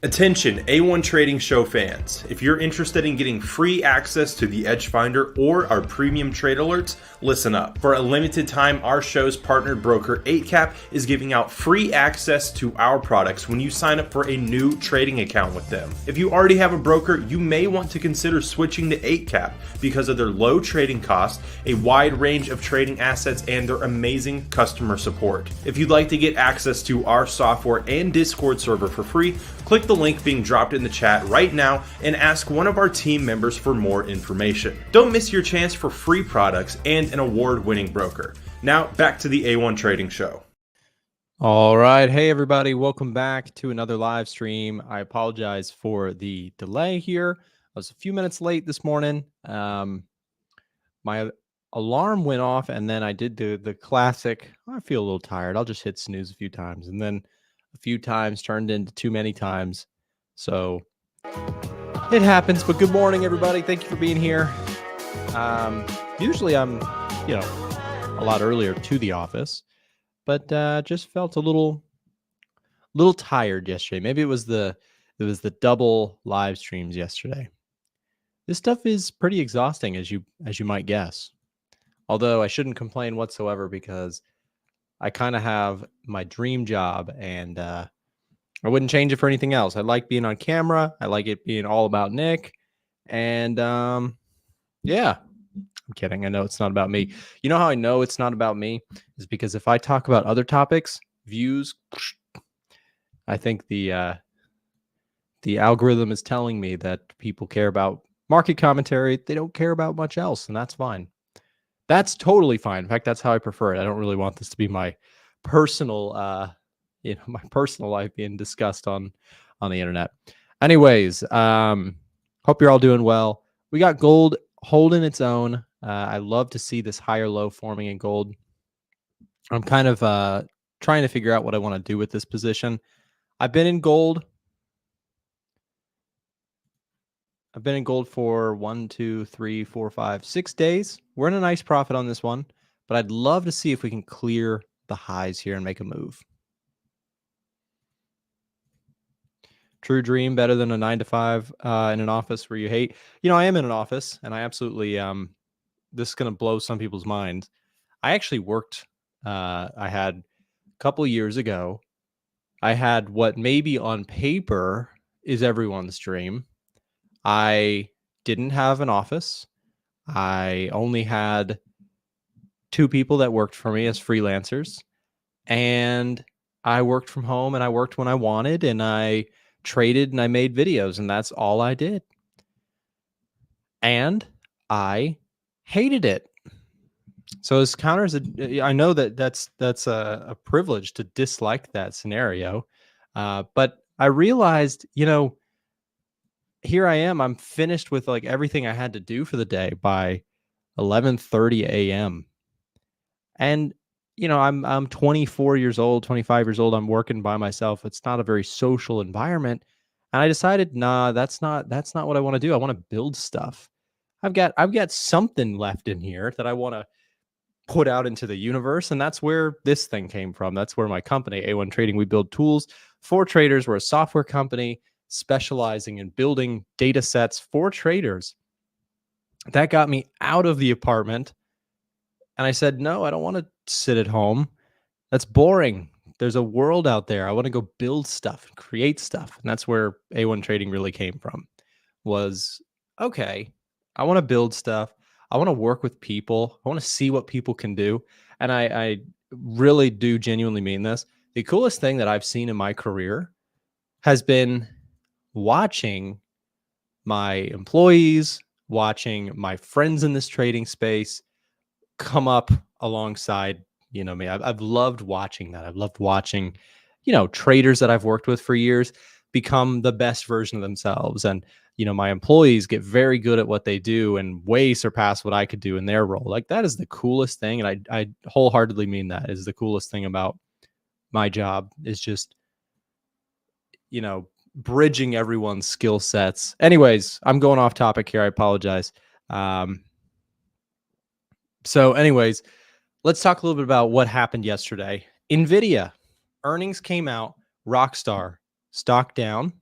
Attention A1 Trading Show fans. If you're interested in getting free access to the Edge Finder or our premium trade alerts, listen up. For a limited time, our show's partnered broker 8cap is giving out free access to our products when you sign up for a new trading account with them. If you already have a broker, you may want to consider switching to 8cap because of their low trading costs, a wide range of trading assets, and their amazing customer support. If you'd like to get access to our software and Discord server for free, click the link being dropped in the chat right now and ask one of our team members for more information. Don't miss your chance for free products and an award-winning broker. Now back to the A1 Trading Show. All right. Hey, everybody. Welcome back to another live stream. I apologize for the delay here. I was a few minutes late this morning. My alarm went off and then I did the classic, I feel a little tired. I'll just hit snooze a few times, and then a few times turned into too many times. So it happens, but good morning, everybody. Thank you for being here. Usually I'm, a lot earlier to the office, but just felt a little tired yesterday. Maybe it was the double live streams yesterday. This stuff is pretty exhausting, as you might guess. Although I shouldn't complain whatsoever because I kind of have my dream job, and I wouldn't change it for anything else. I like being on camera. I like it being all about Nick. And yeah, I'm kidding. I know it's not about me. You know how I know it's not about me is because if I talk about other topics, views, I think the algorithm is telling me that people care about market commentary. They don't care about much else, and that's fine. That's totally fine. In fact, that's how I prefer it. I don't really want this to be my personal, my personal life being discussed on the internet. Anyways, hope you're all doing well. We got gold holding its own. I love to see this higher low forming in gold. I'm kind of trying to figure out what I want to do with this position. I've been in gold for 1, 2, 3, 4, 5, 6 days. We're in a nice profit on this one, but I'd love to see if we can clear the highs here and make a move. True dream, better than a 9 to 5 in an office where you hate. I am in an office, and I absolutely, this is going to blow some people's minds. I actually worked, I had a couple of years ago, I had what maybe on paper is everyone's dream. I didn't have an office. I only had 2 people that worked for me as freelancers, and I worked from home, and I worked when I wanted, and I traded and I made videos, and that's all I did. And I hated it. So as counters, I know that's a privilege to dislike that scenario. But I realized, here I am. I'm finished with like everything I had to do for the day by 11:30 a.m. And I'm 24 years old, 25 years old. I'm working by myself. It's not a very social environment. And I decided, nah, that's not what I want to do. I want to build stuff. I've got something left in here that I want to put out into the universe. And that's where this thing came from. That's where my company, A1 Trading, we build tools for traders. We're a software company specializing in building data sets for traders. That got me out of the apartment. And I said, no, I don't want to sit at home. That's boring. There's a world out there. I want to go build stuff, create stuff. And that's where A1 Trading really came from. Was, okay, I want to build stuff. I want to work with people. I want to see what people can do. And I really do genuinely mean this. The coolest thing that I've seen in my career has been watching my employees, watching my friends in this trading space come up alongside, me. I've loved watching that. I've loved watching, traders that I've worked with for years become the best version of themselves. And, my employees get very good at what they do and way surpass what I could do in their role. Like, that is the coolest thing. And I wholeheartedly mean that is the coolest thing about my job is just, bridging everyone's skill sets. Anyways, I'm going off topic here. I apologize. So anyways, let's talk a little bit about what happened yesterday. NVIDIA earnings came out, Rockstar stock down.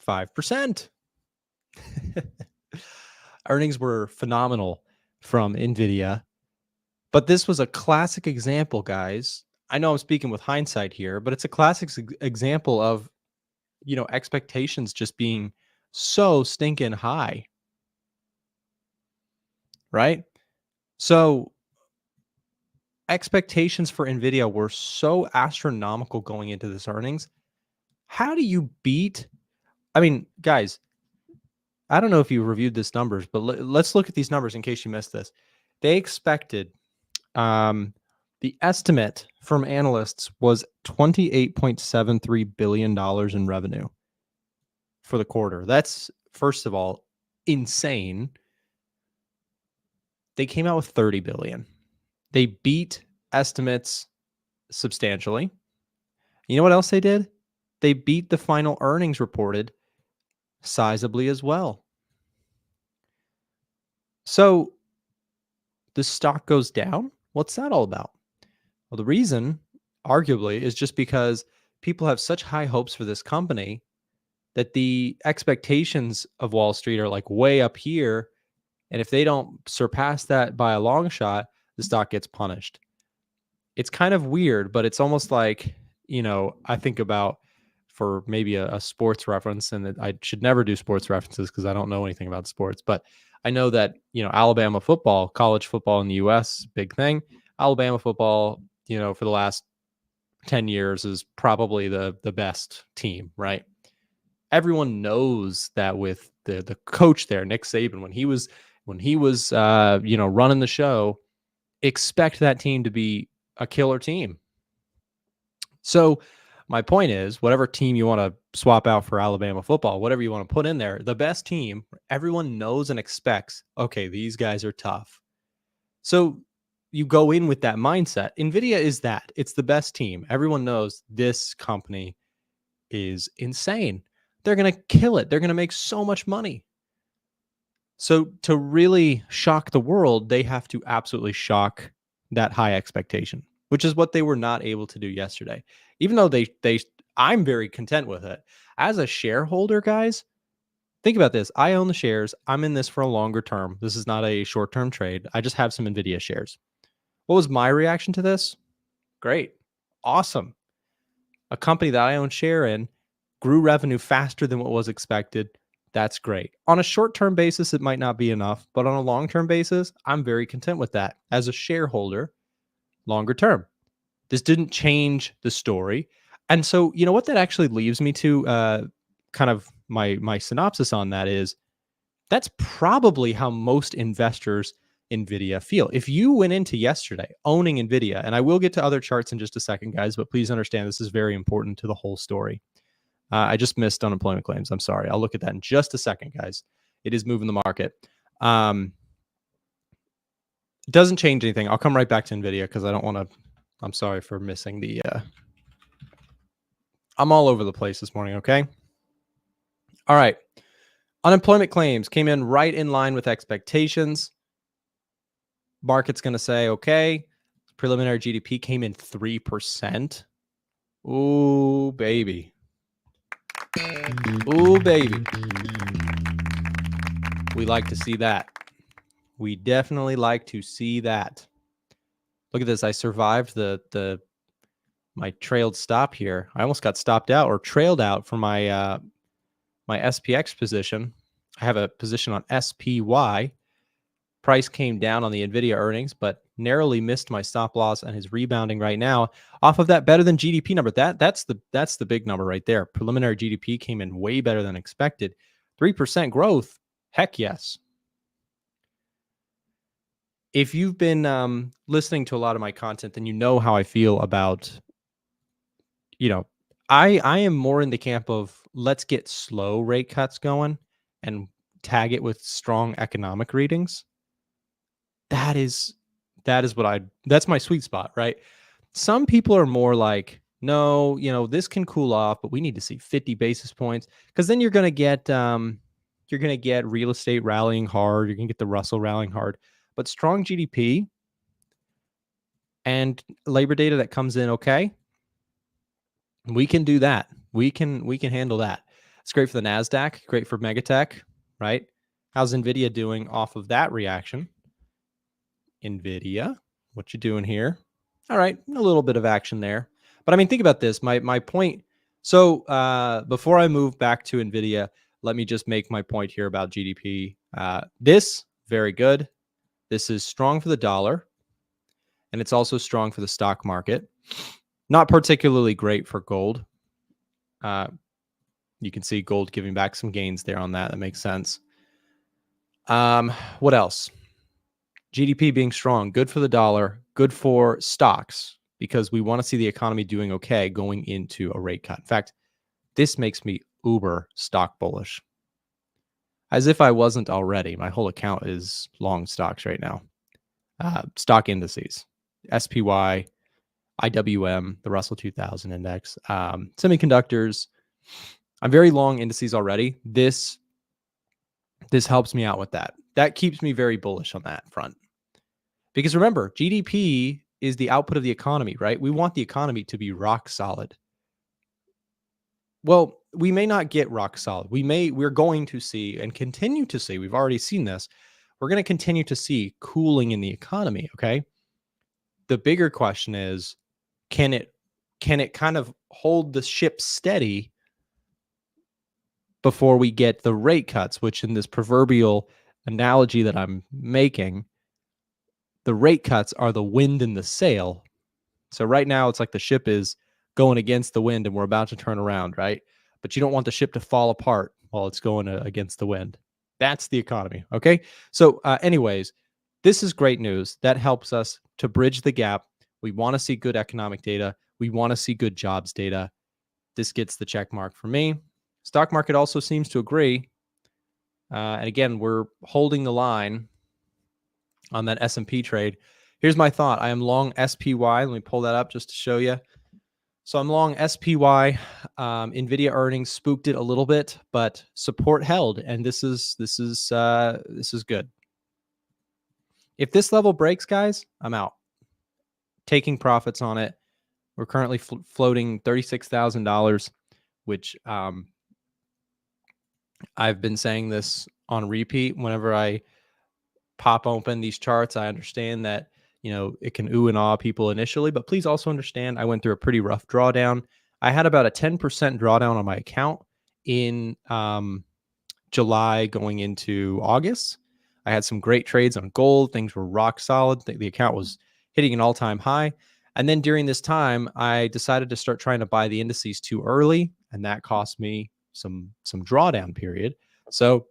5%. Earnings were phenomenal from NVIDIA, but this was a classic example, guys. I know I'm speaking with hindsight here, but it's a classic example of, expectations just being so stinking high, right? So expectations for NVIDIA were so astronomical going into this earnings. How do you beat? I mean, guys, I don't know if you reviewed these numbers, but let's look at these numbers in case you missed this. They expected the estimate from analysts was $28.73 billion in revenue for the quarter. That's, first of all, insane. They came out with 30 billion. They beat estimates substantially. You know what else they did? They beat the final earnings reported sizably as well. So the stock goes down. What's that all about? Well, the reason, arguably, is just because people have such high hopes for this company that the expectations of Wall Street are like way up here. And if they don't surpass that by a long shot, the stock gets punished. It's kind of weird, but it's almost like, I think about, for maybe a sports reference, and I should never do sports references because I don't know anything about sports, but I know that, Alabama football, college football in the US, big thing. Alabama football, for the last 10 years is probably the best team, right? Everyone knows that with the coach there, Nick Saban, when he was running the show, expect that team to be a killer team. So my point is, whatever team you want to swap out for Alabama football, whatever you want to put in there, the best team, everyone knows and expects, okay, these guys are tough. So you go in with that mindset. NVIDIA is that. It's the best team. Everyone knows this company is insane. They're going to kill it. They're going to make so much money. So to really shock the world, they have to absolutely shock that high expectation, which is what they were not able to do yesterday. Even though I'm very content with it. As a shareholder, guys, think about this. I own the shares. I'm in this for a longer term. This is not a short-term trade. I just have some NVIDIA shares. What was my reaction to this? Great. Awesome. A company that I own share in grew revenue faster than what was expected. That's great. On a short-term basis, it might not be enough, but on a long-term basis, I'm very content with that as a shareholder, longer term. This didn't change the story. And so, you know what that actually leaves me to, kind of my synopsis on that is, that's probably how most investors in NVIDIA feel. If you went into yesterday owning NVIDIA, and I will get to other charts in just a second, guys, but please understand this is very important to the whole story. I just missed unemployment claims. I'm sorry. I'll look at that in just a second, guys. It is moving the market. It doesn't change anything. I'll come right back to NVIDIA because I don't want to. I'm sorry for missing the. I'm all over the place this morning. Okay. All right. Unemployment claims came in right in line with expectations. Market's going to say, okay, preliminary GDP came in 3%. Ooh, baby. Ooh, baby. We like to see that. We definitely like to see that. Look at this. I survived my trailed stop here. I almost got stopped out or trailed out for my my SPX position. I have a position on SPY. Price came down on the NVIDIA earnings, but narrowly missed my stop loss and is rebounding right now off of that better than GDP number. That's the big number right there. Preliminary GDP came in way better than expected. 3% growth. Heck yes. If you've been listening to a lot of my content, then you know how I feel about, I am more in the camp of let's get slow rate cuts going and tag it with strong economic readings. That's my sweet spot, right? Some people are more like, no, this can cool off, but we need to see 50 basis points because then you're going to get real estate rallying hard. You're going to get the Russell rallying hard, but strong GDP and labor data that comes in, okay, we can do that. We can handle that. It's great for the NASDAQ, great for Megatech, right? How's NVIDIA doing off of that reaction? NVIDIA, what you doing here? All right, a little bit of action there. But I mean, think about this. My point. So before I move back to NVIDIA, let me just make my point here about GDP. This, very good. This is strong for the dollar, and it's also strong for the stock market. Not particularly great for gold. You can see gold giving back some gains there on that. That makes sense. What else? GDP being strong, good for the dollar, good for stocks, because we want to see the economy doing okay going into a rate cut. In fact, this makes me uber stock bullish. As if I wasn't already. My whole account is long stocks right now. Stock indices, SPY, IWM, the Russell 2000 index, semiconductors. I'm very long indices already. This helps me out with that. That keeps me very bullish on that front. Because remember, GDP is the output of the economy, right? We want the economy to be rock solid. Well, we may not get rock solid. We're going to see and continue to see, we've already seen this. We're going to continue to see cooling in the economy, okay? The bigger question is, can it kind of hold the ship steady before we get the rate cuts, which in this proverbial analogy that I'm making, the rate cuts are the wind in the sail. So right now it's like the ship is going against the wind and we're about to turn around, right? But you don't want the ship to fall apart while it's going against the wind. That's the economy, okay? So anyways, this is great news. That helps us to bridge the gap. We want to see good economic data. We want to see good jobs data. This gets the check mark for me. Stock market also seems to agree. And again, we're holding the line on that S&P trade. Here's my thought. I am long SPY. Let me pull that up just to show you. So I'm long SPY. NVIDIA earnings spooked it a little bit, but support held, and this is good. If this level breaks, guys, I'm out. Taking profits on it. We're currently floating $36,000, which I've been saying this on repeat. Whenever I pop open these charts, I understand that, it can ooh and ah people initially, but please also understand I went through a pretty rough drawdown. I had about a 10% drawdown on my account in July going into August. I had some great trades on gold. Things were rock solid. The account was hitting an all-time high. And then during this time, I decided to start trying to buy the indices too early, and that cost me some drawdown period. So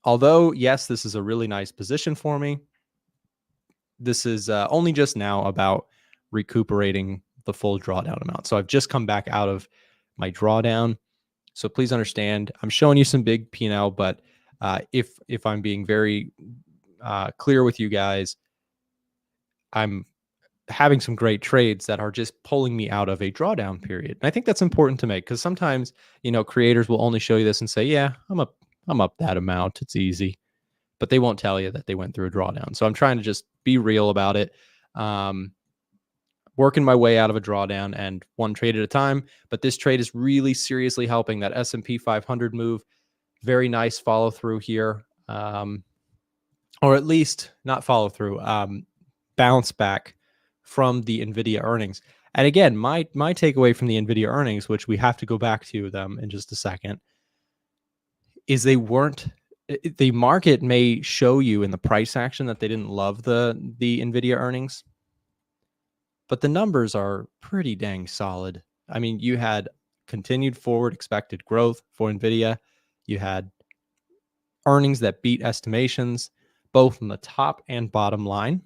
although, yes, this is a really nice position for me, this is only just now about recuperating the full drawdown amount. So I've just come back out of my drawdown. So please understand, I'm showing you some big P&L, but if I'm being very clear with you guys, I'm having some great trades that are just pulling me out of a drawdown period. And I think that's important to make, because sometimes, creators will only show you this and say, yeah, I'm up that amount. It's easy. But they won't tell you that they went through a drawdown. So I'm trying to just be real about it. Working my way out of a drawdown and one trade at a time. But this trade is really seriously helping that S&P 500 move. Very nice follow through here. Or at least not follow through, bounce back from the NVIDIA earnings. And again, my takeaway from the NVIDIA earnings, which we have to go back to them in just a second, is the market may show you in the price action that they didn't love the NVIDIA earnings, but the numbers are pretty dang solid. I mean, you had continued forward expected growth for NVIDIA. You had earnings that beat estimations, both on the top and bottom line.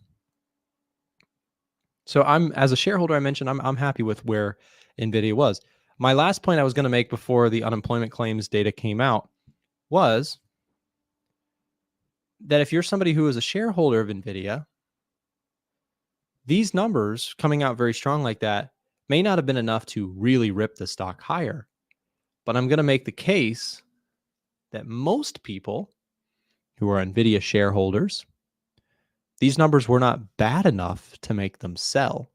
So as a shareholder, I mentioned I'm happy with where NVIDIA was. My last point I was going to make before the unemployment claims data came out was that if you're somebody who is a shareholder of NVIDIA, these numbers coming out very strong like that may not have been enough to really rip the stock higher. But I'm going to make the case that most people who are NVIDIA shareholders, these numbers were not bad enough to make them sell,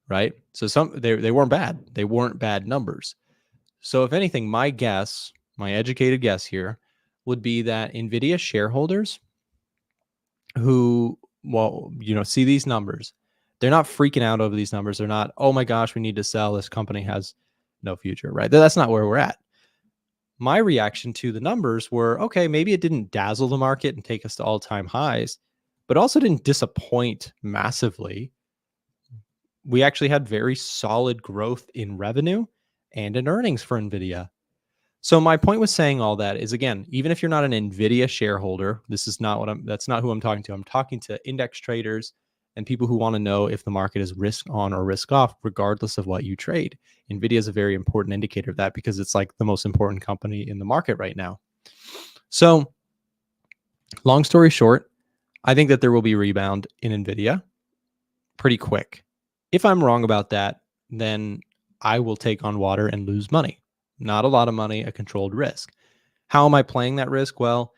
right? So they weren't bad. They weren't bad numbers. So if anything, my guess, my educated guess here would be that NVIDIA shareholders who, well, see these numbers, they're not freaking out over these numbers. They're not, oh my gosh, we need to sell. This company has no future, right? That's not where we're at. My reaction to the numbers were, okay, maybe it didn't dazzle the market and take us to all-time highs, but also didn't disappoint massively. We actually had very solid growth in revenue and in earnings for NVIDIA. So my point with saying all that is, again, even if you're not an NVIDIA shareholder, that's not who I'm talking to. I'm talking to index traders and people who want to know if the market is risk on or risk off, regardless of what you trade. NVIDIA is a very important indicator of that because it's like the most important company in the market right now. So long story short, I think that there will be a rebound in NVIDIA pretty quick. If I'm wrong about that, then I will take on water and lose money. Not a lot of money, a controlled risk. How am I playing that risk? Well,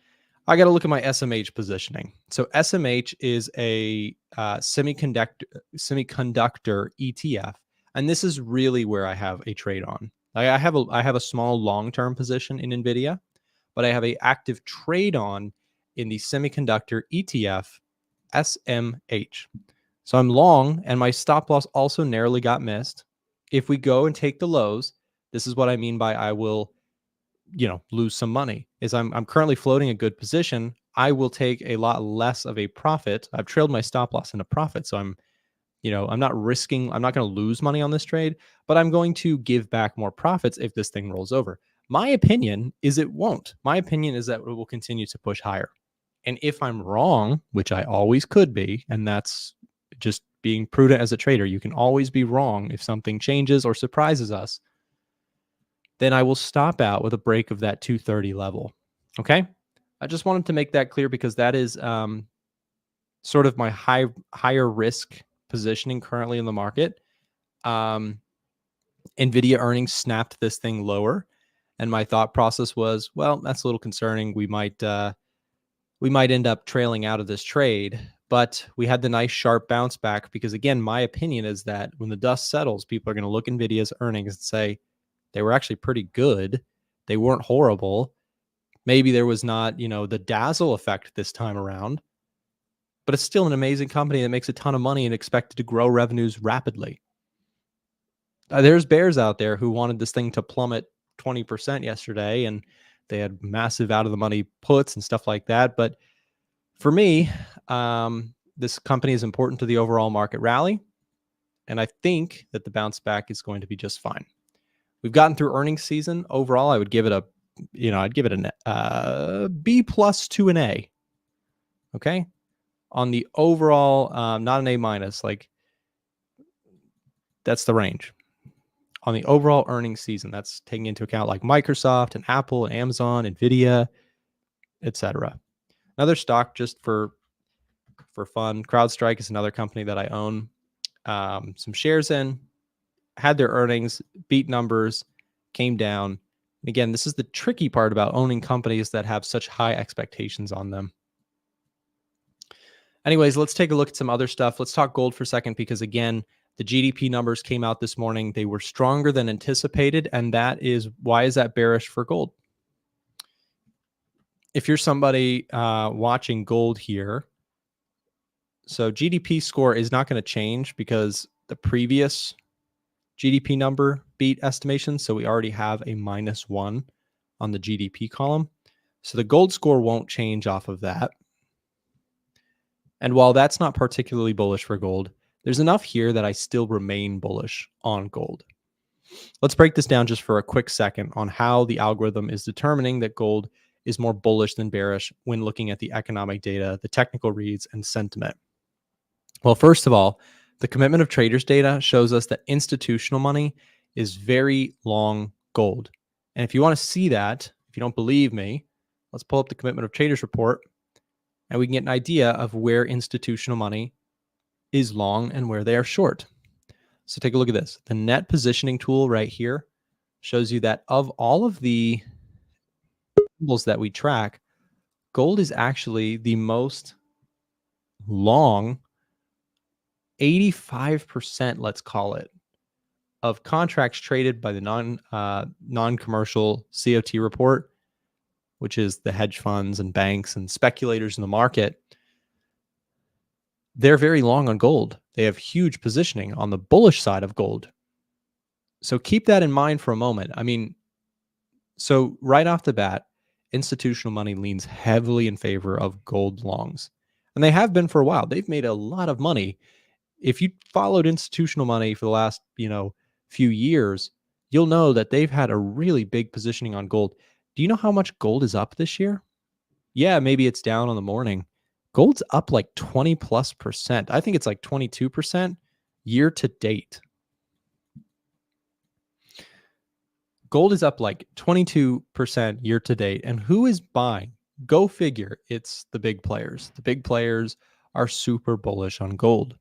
I got to look at my SMH positioning. So SMH is a semiconductor ETF, and this is really where I have a trade on. I have a small long-term position in NVIDIA, but I have a active trade on in the semiconductor ETF SMH. So I'm long, and my stop loss also narrowly got missed. If we go and take the lows, this is what I mean by I will, lose some money. Is I'm currently floating a good position. I will take a lot less of a profit. I've trailed my stop loss into profit, so I'm not risking. I'm not going to lose money on this trade, but I'm going to give back more profits if this thing rolls over. My opinion is it won't. My opinion is that it will continue to push higher. And if I'm wrong, which I always could be, and that's just being prudent as a trader, you can always be wrong if something changes or surprises us, then I will stop out with a break of that 230 level. Okay. I just wanted to make that clear because that is sort of my higher risk positioning currently in the market. NVIDIA earnings snapped this thing lower, and my thought process was, well, that's a little concerning. We might end up trailing out of this trade, but we had the nice sharp bounce back because, again, my opinion is that when the dust settles, people are going to look at NVIDIA's earnings and say they were actually pretty good. They weren't horrible. Maybe there was not, the dazzle effect this time around, but it's still an amazing company that makes a ton of money and expected to grow revenues rapidly. There's bears out there who wanted this thing to plummet 20% yesterday, and they had massive out of the money puts and stuff like that. But for me, this company is important to the overall market rally, and I think that the bounce back is going to be just fine. We've gotten through earnings season. Overall, I would give it a B plus to an A. Okay. On the overall, not an A minus, like that's the range. On the overall earnings season, that's taking into account like Microsoft and Apple and Amazon, Nvidia, etc. Another stock just for fun, CrowdStrike is another company that I own some shares in. Had their earnings, beat numbers, came down. And again, this is the tricky part about owning companies that have such high expectations on them. Anyways, let's take a look at some other stuff. Let's talk gold for a second because, again, the GDP numbers came out this morning. They were stronger than anticipated, and why is that bearish for gold? If you're somebody watching gold here, so GDP score is not going to change because the previous GDP number beat estimations. So we already have a -1 on the GDP column. So the gold score won't change off of that. And while that's not particularly bullish for gold, there's enough here that I still remain bullish on gold. Let's break this down just for a quick second on how the algorithm is determining that gold is more bullish than bearish when looking at the economic data, the technical reads, and sentiment. Well, first of all, the commitment of traders data shows us that institutional money is very long gold. And if you want to see that, if you don't believe me, let's pull up the commitment of traders report and we can get an idea of where institutional money is long and where they are short. So take a look at this. The net positioning tool right here shows you that of all of the symbols that we track, gold is actually the most long, 85%, let's call it, of contracts traded by the non-commercial COT report, which is the hedge funds and banks and speculators in the market, they're very long on gold. They have huge positioning on the bullish side of gold. So keep that in mind for a moment. I mean, so right off the bat, institutional money leans heavily in favor of gold longs. And they have been for a while. They've made a lot of money. If you followed institutional money for the last, few years, you'll know that they've had a really big positioning on gold. Do you know how much gold is up this year? Yeah, maybe it's down on the morning. Gold's up like 20+%. I think it's like 22% year to date. Gold is up like 22% year to date. And who is buying? Go figure. It's the big players. The big players are super bullish on gold.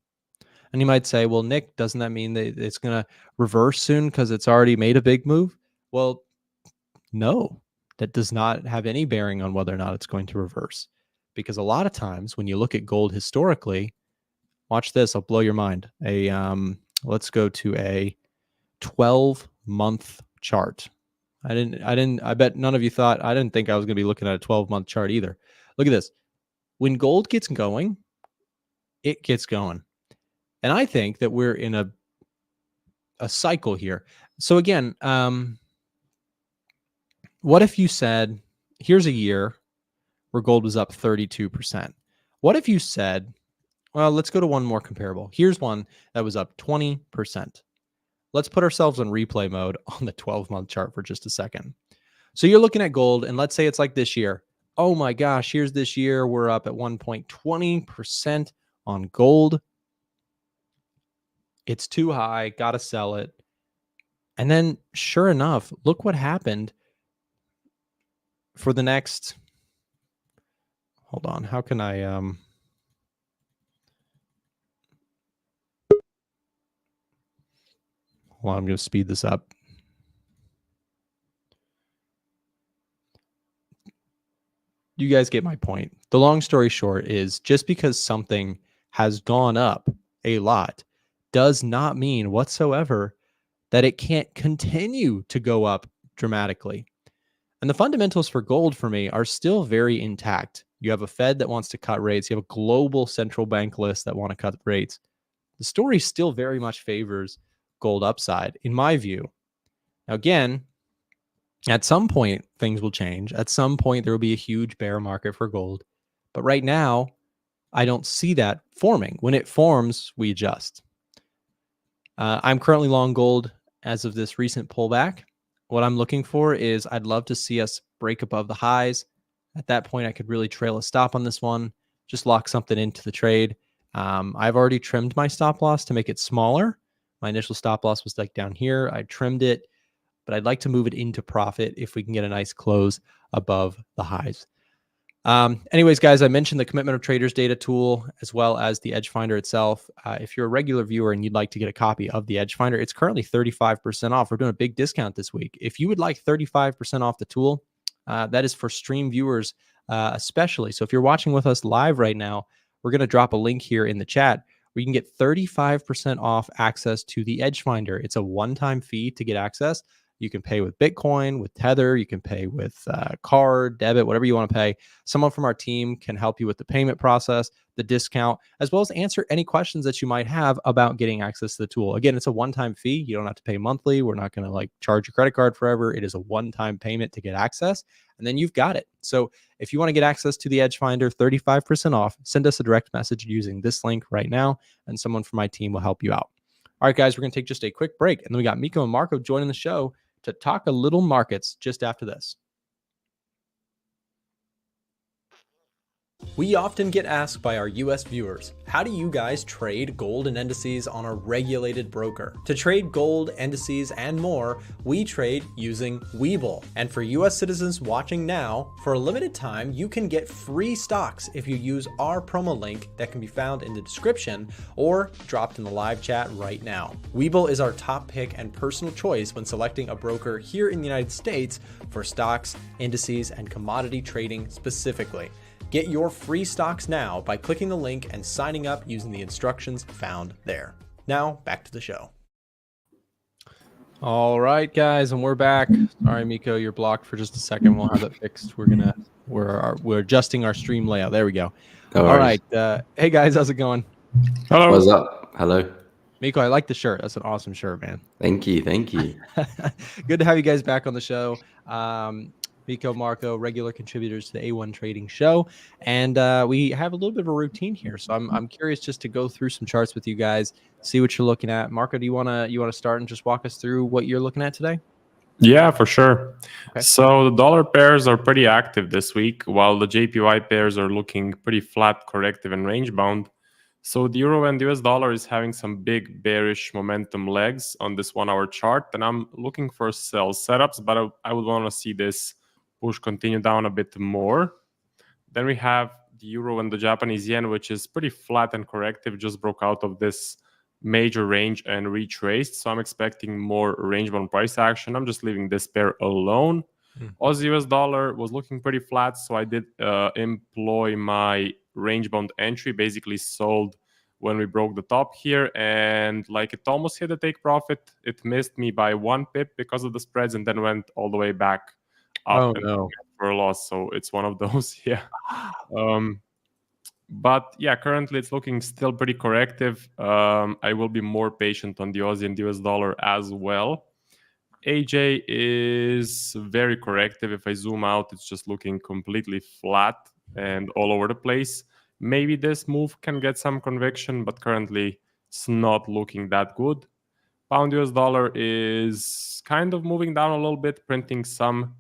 And you might say, well, Nick, doesn't that mean that it's going to reverse soon because it's already made a big move? Well, no, that does not have any bearing on whether or not it's going to reverse. Because a lot of times when you look at gold historically, watch this, I'll blow your mind. Let's go to a 12-month chart. I bet none of you thought, I didn't think I was going to be looking at a 12-month chart either. Look at this. When gold gets going, it gets going. And I think that we're in a cycle here. So again, what if you said, here's a year where gold was up 32%. What if you said, well, let's go to one more comparable. Here's one that was up 20%. Let's put ourselves on replay mode on the 12-month chart for just a second. So you're looking at gold, and let's say it's like this year. Oh my gosh, here's this year. We're up at 1.20% on gold. It's too high, got to sell it. And then sure enough, look what happened for the next, hold on, how can I, hold on, I'm going to speed this up. You guys get my point. The long story short is just because something has gone up a lot does not mean whatsoever that it can't continue to go up dramatically. And the fundamentals for gold for me are still very intact. You have a Fed that wants to cut rates. You have a global central bank list that want to cut rates. The story still very much favors gold upside, in my view. Now, again, at some point, things will change. At some point, there will be a huge bear market for gold. But right now, I don't see that forming. When it forms, we adjust. I'm currently long gold as of this recent pullback. What I'm looking for is I'd love to see us break above the highs. At that point, I could really trail a stop on this one, just lock something into the trade. I've already trimmed my stop loss to make it smaller. My initial stop loss was like down here. I trimmed it, but I'd like to move it into profit if we can get a nice close above the highs. Anyways, guys, I mentioned the Commitment of Traders data tool as well as the Edge Finder itself. If you're a regular viewer and you'd like to get a copy of the Edge Finder, it's currently 35% off. We're doing a big discount this week. If you would like 35% off the tool, that is for stream viewers especially. So if you're watching with us live right now, we're going to drop a link here in the chat where you can get 35% off access to the Edge Finder. It's a one-time fee to get access. You can pay with Bitcoin, with Tether. You can pay with card, debit, whatever you want to pay. Someone from our team can help you with the payment process, the discount, as well as answer any questions that you might have about getting access to the tool. Again, it's a one-time fee. You don't have to pay monthly. We're not going to charge your credit card forever. It is a one-time payment to get access, and then you've got it. So if you want to get access to the Edge Finder, 35% off, send us a direct message using this link right now, and someone from my team will help you out. All right, guys, we're going to take just a quick break, and then we got Miko and Marco joining the show to talk a little markets just after this. We often get asked by our US viewers, how do you guys trade gold and indices on a regulated broker? To trade gold, indices, and more, we trade using Webull. And for US citizens watching now, for a limited time, you can get free stocks if you use our promo link that can be found in the description or dropped in the live chat right now. Webull is our top pick and personal choice when selecting a broker here in the United States for stocks, indices, and commodity trading specifically. Get your free stocks now by clicking the link and signing up using the instructions found there. Now, back to the show. All right, guys, and we're back. Sorry, Miko, you're blocked for just a second. We'll have it fixed. We're adjusting our stream layout. There we go. No All worries. right. Hey guys, how's it going? What's Hello. up? Hello. Miko, I like the shirt. That's an awesome shirt, man. Thank you. Thank you. Good to have you guys back on the show. Miko, Marco, regular contributors to the A1 Trading Show, and we have a little bit of a routine here. So I'm curious just to go through some charts with you guys, see what you're looking at. Marco, do you wanna start and just walk us through what you're looking at today? Yeah, for sure. Okay. So the dollar pairs are pretty active this week, while the JPY pairs are looking pretty flat, corrective, and range bound. So the euro and US dollar is having some big bearish momentum legs on this 1 hour chart, and I'm looking for sell setups, but I would want to see this push continue down a bit more. Then we have the euro and the Japanese yen, which is pretty flat and corrective, just broke out of this major range and retraced. So I'm expecting more range bound price action. I'm just leaving this pair alone. Aussie US dollar was looking pretty flat, so I did employ my range bound entry, basically sold when we broke the top here, and like it almost hit a take profit. It missed me by 1 pip because of the spreads, and then went all the way back up Oh and no. for a loss. So it's one of those. Yeah. But yeah, currently it's looking still pretty corrective. I will be more patient on the Aussie and the US dollar as well. AJ is very corrective. If I zoom out, it's just looking completely flat and all over the place. Maybe this move can get some conviction, but currently it's not looking that good. Pound US dollar is kind of moving down a little bit, printing some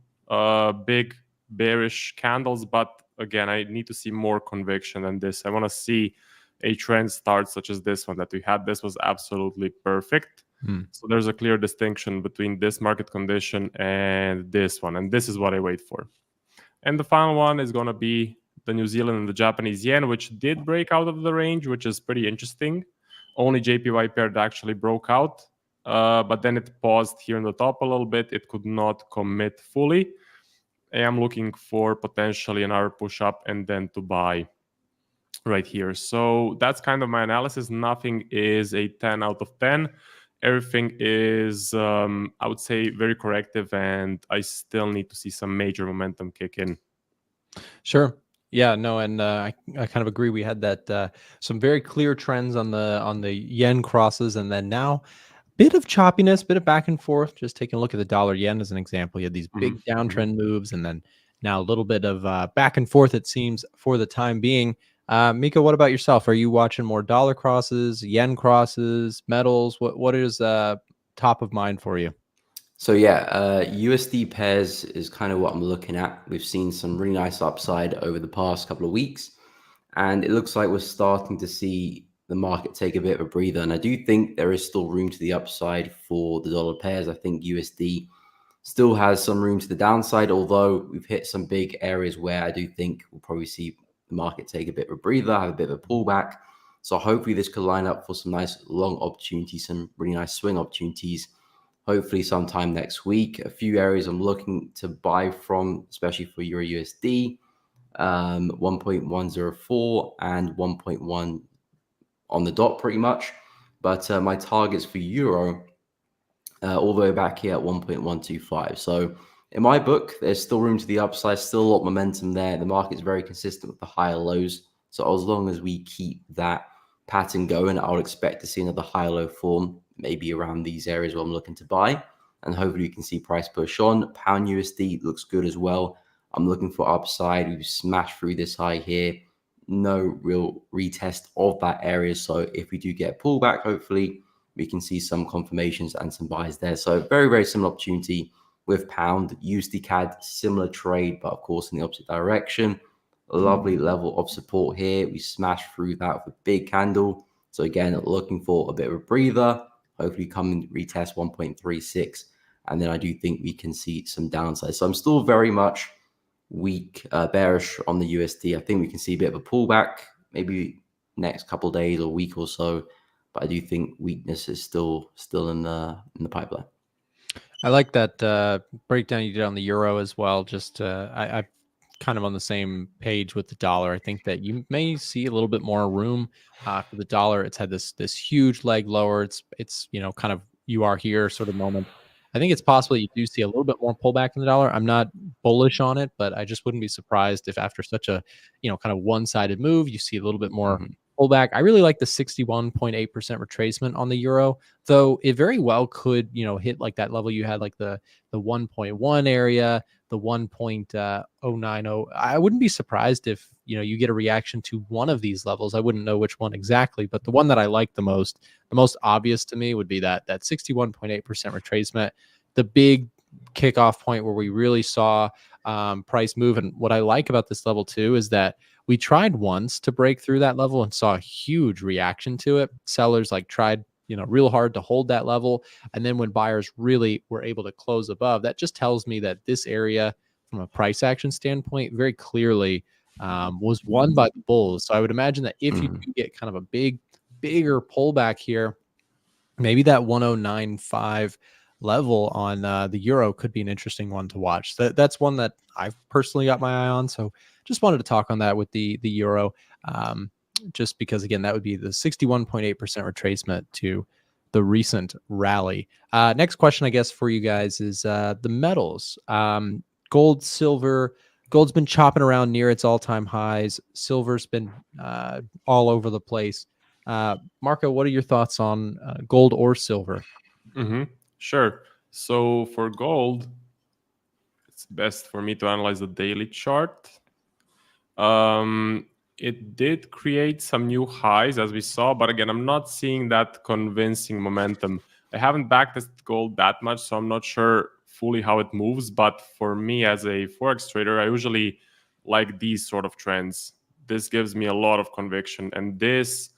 big bearish candles, but again, I need to see more conviction than this. I want to see a trend start such as this one that we had. This was absolutely perfect. So there's a clear distinction between this market condition and this one, and this is what I wait for. And the final one is going to be the New Zealand and the Japanese yen, which did break out of the range, which is pretty interesting. Only JPY pair that actually broke out, but then it paused here in the top a little bit. It could not commit fully. I am looking for potentially another push up and then to buy right here. So that's kind of my analysis. Nothing is a 10 out of 10. Everything is, I would say, very corrective, and I still need to see some major momentum kick in. Sure. Yeah, no, and I kind of agree. We had that some very clear trends on the yen crosses, and then now bit of choppiness, bit of back and forth. Just taking a look at the dollar yen as an example, you had these big downtrend moves, and then now a little bit of back and forth. It seems for the time being. Mika, what about yourself? Are you watching more dollar crosses, yen crosses, metals? What is top of mind for you? So yeah, USD pairs is kind of what I'm looking at. We've seen some really nice upside over the past couple of weeks, and it looks like we're starting to see the market take a bit of a breather. And I do think there is still room to the upside for the dollar pairs. I think USD still has some room to the downside, although we've hit some big areas where I do think we'll probably see the market take a bit of a breather, have a bit of a pullback. So hopefully this could line up for some nice long opportunities, some really nice swing opportunities, hopefully sometime next week. A few areas I'm looking to buy from, especially for Euro USD, 1.104 and 1.1 on the dot pretty much. But my targets for Euro all the way back here at 1.125. So in my book, there's still room to the upside, still a lot of momentum there. The market's very consistent with the higher lows. So as long as we keep that pattern going, I'll expect to see another higher low form, maybe around these areas where I'm looking to buy. And hopefully you can see price push on. Pound USD looks good as well. I'm looking for upside. We've smashed through this high here. No real retest of that area. So if we do get a pullback, hopefully we can see some confirmations and some buys there. So very, very similar opportunity with pound. USD CAD, similar trade, but of course in the opposite direction. A lovely level of support here. We smashed through that with a big candle. So again, looking for a bit of a breather. Hopefully come and retest 1.36. And then I do think we can see some downside. So I'm still very much weak, bearish on the USD. I think we can see a bit of a pullback, maybe next couple of days or week or so. But I do think weakness is still in the pipeline. I like that breakdown you did on the euro as well. Just I kind of on the same page with the dollar. I think that you may see a little bit more room for the dollar. It's had this huge leg lower. It's kind of you are here sort of moment. I think it's possible you do see a little bit more pullback in the dollar. I'm not bullish on it, but I just wouldn't be surprised if after such a, kind of one-sided move, you see a little bit more pullback. I really like the 61.8% retracement on the euro, though it very well could, hit like that level you had, like the 1.1 area, the 1.090. I wouldn't be surprised if, you get a reaction to one of these levels. I wouldn't know which one exactly, but the one that I like the most obvious to me would be that 61.8% retracement, the big kickoff point where we really saw price move. And what I like about this level too is that we tried once to break through that level and saw a huge reaction to it. Sellers tried, real hard to hold that level. And then when buyers really were able to close above, that just tells me that this area from a price action standpoint very clearly was won by the bulls. So I would imagine that if you do get kind of a bigger pullback here, maybe that 1095 level on the euro could be an interesting one to watch. That's one that I've personally got my eye on. So just wanted to talk on that with the euro, just because, again, that would be the 61.8% retracement to the recent rally. Next question, I guess, for you guys is the metals. Gold, silver. Gold's been chopping around near its all-time highs. Silver's been all over the place. Marco, what are your thoughts on gold or silver? Sure. So for gold, it's best for me to analyze the daily chart. It did create some new highs, as we saw, but again, I'm not seeing that convincing momentum. I haven't backtested gold that much, so I'm not sure fully how it moves. But for me as a Forex trader, I usually like these sort of trends. This gives me a lot of conviction, and this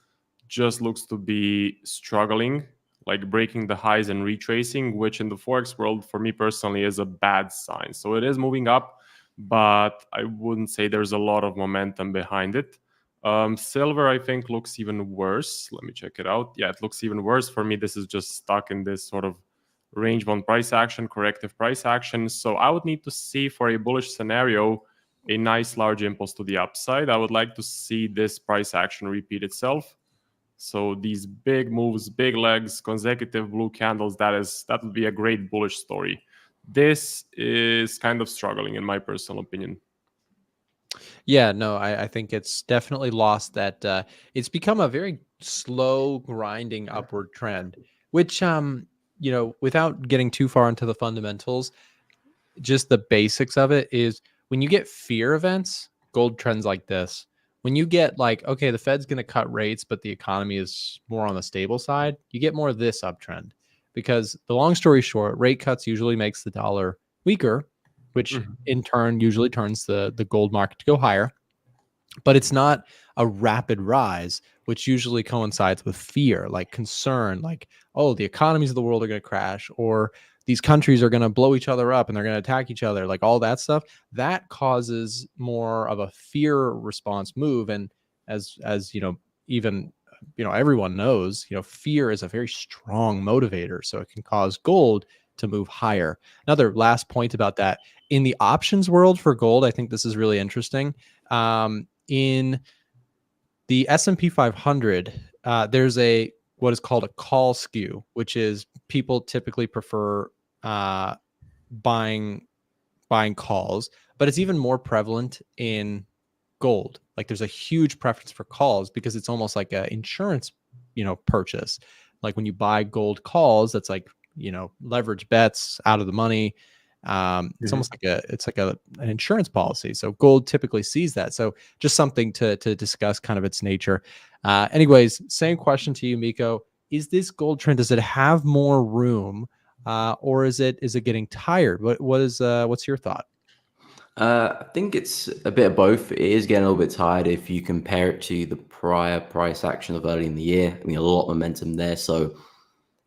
just looks to be struggling, like breaking the highs and retracing, which in the Forex world, for me personally, is a bad sign. So it is moving up, but I wouldn't say there's a lot of momentum behind it. Silver, I think, looks even worse. Let me check it out. Yeah, it looks even worse. For me, this is just stuck in this sort of range bound price action, corrective price action. So I would need to see, for a bullish scenario, a nice large impulse to the upside. I would like to see this price action repeat itself. So these big moves, big legs, consecutive blue candles, that would be a great bullish story. This is kind of struggling, in my personal opinion. Yeah, no, I think it's definitely lost that. It's become a very slow grinding upward trend, which, without getting too far into the fundamentals, just the basics of it is when you get fear events, gold trends like this. When you get okay, the Fed's going to cut rates, but the economy is more on the stable side, you get more of this uptrend. Because the long story short, rate cuts usually makes the dollar weaker, which in turn usually turns the gold market to go higher. But it's not a rapid rise, which usually coincides with fear, like concern, like, oh, the economies of the world are going to crash, or these countries are going to blow each other up and they're going to attack each other, like all that stuff. That causes more of a fear response move. And as even everyone knows, fear is a very strong motivator, so it can cause gold to move higher. Another last point about that, in the options world for gold, I think this is really interesting. In the S&P 500, there's what is called a call skew, which is people typically prefer buying calls, but it's even more prevalent in gold. Like there's a huge preference for calls because it's almost like an insurance, purchase. Like when you buy gold calls, that's like, leverage bets out of the money. It's almost like an insurance policy. So gold typically sees that. So just something to discuss kind of its nature. Anyways, same question to you, Miko. Is this gold trend, does it have more room, or is it getting tired? What's your thought? I think it's a bit of both. It is getting a little bit tired if you compare it to the prior price action of early in the year. I mean, a lot of momentum there. So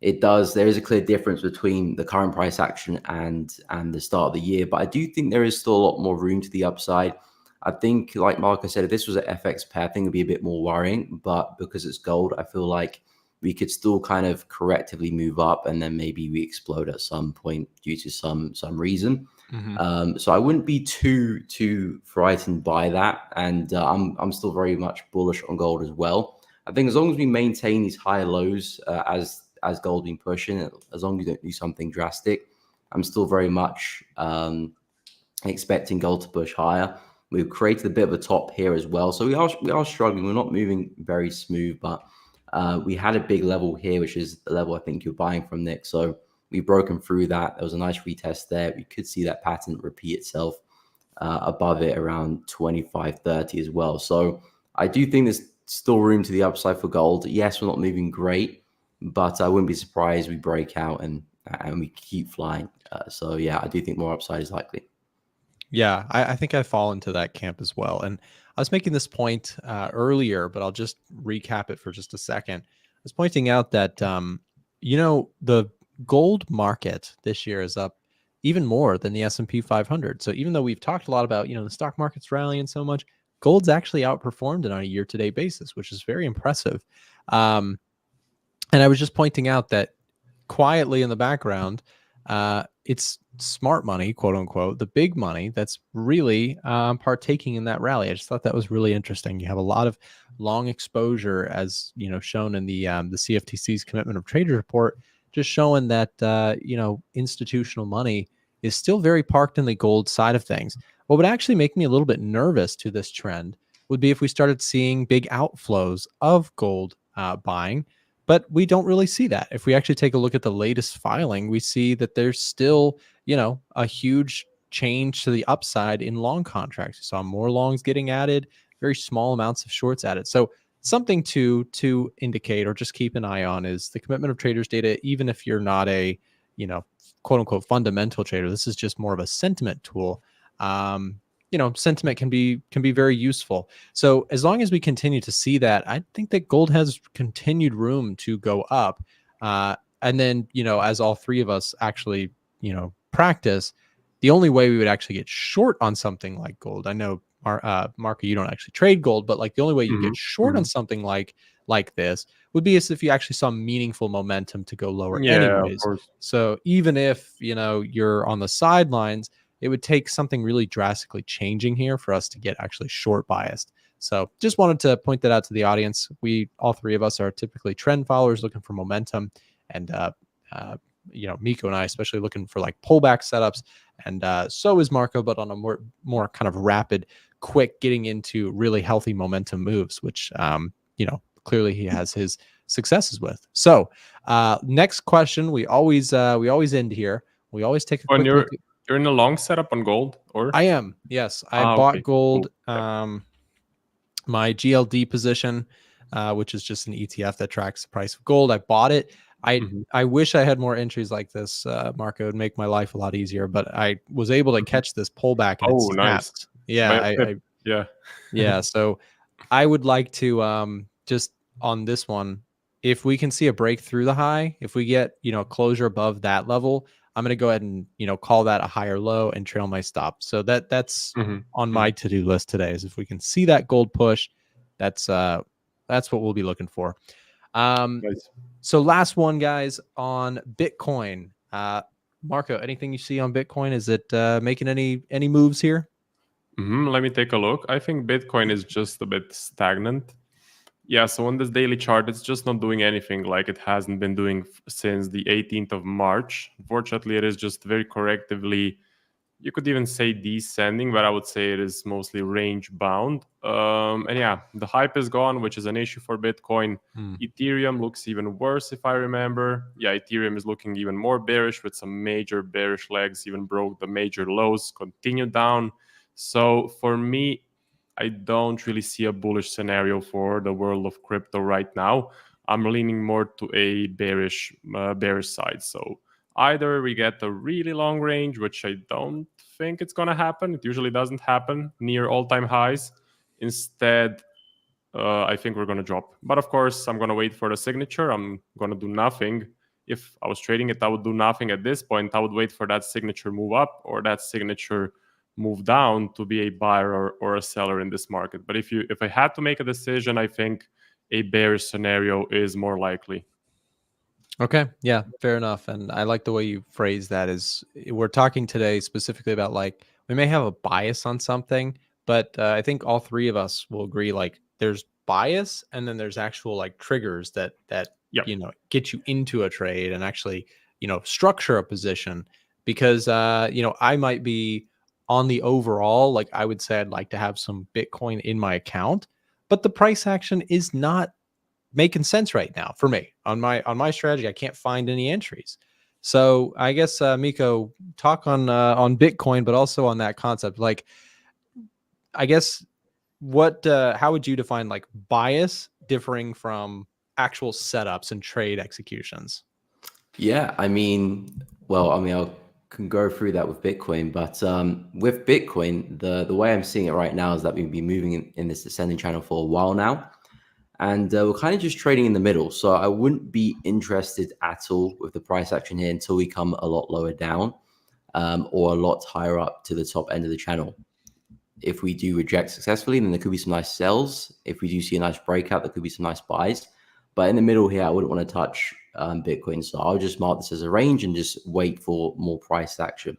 there is a clear difference between the current price action and the start of the year. But I do think there is still a lot more room to the upside. I think, like Marco said, if this was an FX pair, I think it'd be a bit more worrying. But because it's gold, I feel like we could still kind of correctively move up, and then maybe we explode at some point due to some reason. So I wouldn't be too frightened by that, and I'm still very much bullish on gold as well. I think as long as we maintain these higher lows as gold been pushing, as long as you don't do something drastic, I'm still very much expecting gold to push higher. We've created a bit of a top here as well, so we are struggling. We're not moving very smooth, but we had a big level here, which is the level I think you're buying from, Nick. So we've broken through that. There was a nice retest there. We could see that pattern repeat itself above it around 25.30 as well. So I do think there's still room to the upside for gold. Yes, we're not moving great, but I wouldn't be surprised we break out and we keep flying. So yeah, I do think more upside is likely. Yeah, I think I fall into that camp as well. And I was making this point earlier, but I'll just recap it for just a second. I was pointing out that, the gold market this year is up even more than the S&P 500. So even though we've talked a lot about, the stock market's rallying so much, gold's actually outperformed it on a year-to-date basis, which is very impressive. And I was just pointing out that quietly in the background, it's smart money, quote unquote, the big money that's really partaking in that rally. I just thought that was really interesting. You have a lot of long exposure, as shown in the CFTC's Commitment of Traders report, just showing that institutional money is still very parked in the gold side of things. What would actually make me a little bit nervous to this trend would be if we started seeing big outflows of gold buying. But we don't really see that. If we actually take a look at the latest filing, we see that there's still, a huge change to the upside in long contracts. We saw more longs getting added, very small amounts of shorts added. So something to indicate or just keep an eye on is the Commitment of Traders data. Even if you're not a, quote unquote fundamental trader, this is just more of a sentiment tool. Sentiment can be very useful. So as long as we continue to see that, I think that gold has continued room to go up. And then, as all three of us actually, practice, the only way we would actually get short on something like gold, I know, Marco, you don't actually trade gold, but like the only way you get short on something like this would be as if you actually saw meaningful momentum to go lower anyways. Of course. So even if, you're on the sidelines, it would take something really drastically changing here for us to get actually short biased. So just wanted to point that out to the audience. All three of us are typically trend followers looking for momentum. And, Miko and I, especially looking for like pullback setups. And so is Marco, but on a more kind of rapid, quick getting into really healthy momentum moves, which, clearly he has his successes with. So next question, we always end here. We always take a quick look. You're in a long setup on gold, or? I am. Yes, I bought gold. Cool. My GLD position, which is just an ETF that tracks the price of gold. I bought it. I wish I had more entries like this, Marco. It would make my life a lot easier. But I was able to catch this pullback. And it snapped. Nice. Yeah, yeah. So I would like to just on this one, if we can see a break through the high, if we get closure above that level, I'm going to go ahead and, call that a higher low and trail my stop. So that's on my to-do list today, is if we can see that gold push, that's what we'll be looking for. Nice. So last one, guys, on Bitcoin. Marco, anything you see on Bitcoin? Is it making any moves here? Let me take a look. I think Bitcoin is just a bit stagnant. Yeah, so on this daily chart, it's just not doing anything like it hasn't been doing since the 18th of March. Unfortunately, it is just very correctively, you could even say descending, but I would say it is mostly range bound. And yeah, the hype is gone, which is an issue for Bitcoin. Ethereum looks even worse, if I remember. Yeah, Ethereum is looking even more bearish with some major bearish legs, even broke the major lows, continued down. So for me, I don't really see a bullish scenario for the world of crypto right now. I'm leaning more to a bearish side. So either we get a really long range, which I don't think it's going to happen. It usually doesn't happen near all-time highs. Instead, I think we're going to drop. But of course, I'm going to wait for the signature. I'm going to do nothing. If I was trading it, I would do nothing at this point. I would wait for that signature move up or that signature move down to be a buyer or a seller in this market. But if I had to make a decision, I think a bearish scenario is more likely. Okay. Yeah, fair enough. And I like the way you phrase that. Is we're talking today specifically about like we may have a bias on something, but I think all three of us will agree like there's bias and then there's actual like triggers that Yep. get you into a trade and actually structure a position. because I might be on the overall, like I would say I'd like to have some Bitcoin in my account, but the price action is not making sense right now for me on my strategy. I can't find any entries. So I guess Miko, talk on Bitcoin, but also on that concept. Like, I guess how would you define like bias differing from actual setups and trade executions? Yeah, I mean, I can go through that with Bitcoin, but with Bitcoin, the way I'm seeing it right now is that we've been moving in this descending channel for a while now, and we're kind of just trading in the middle. So I wouldn't be interested at all with the price action here until we come a lot lower down, or a lot higher up to the top end of the channel. If we do reject successfully, then there could be some nice sells. If we do see a nice breakout, there could be some nice buys. But in the middle here, I wouldn't want to touch Bitcoin. So I'll just mark this as a range and just wait for more price action.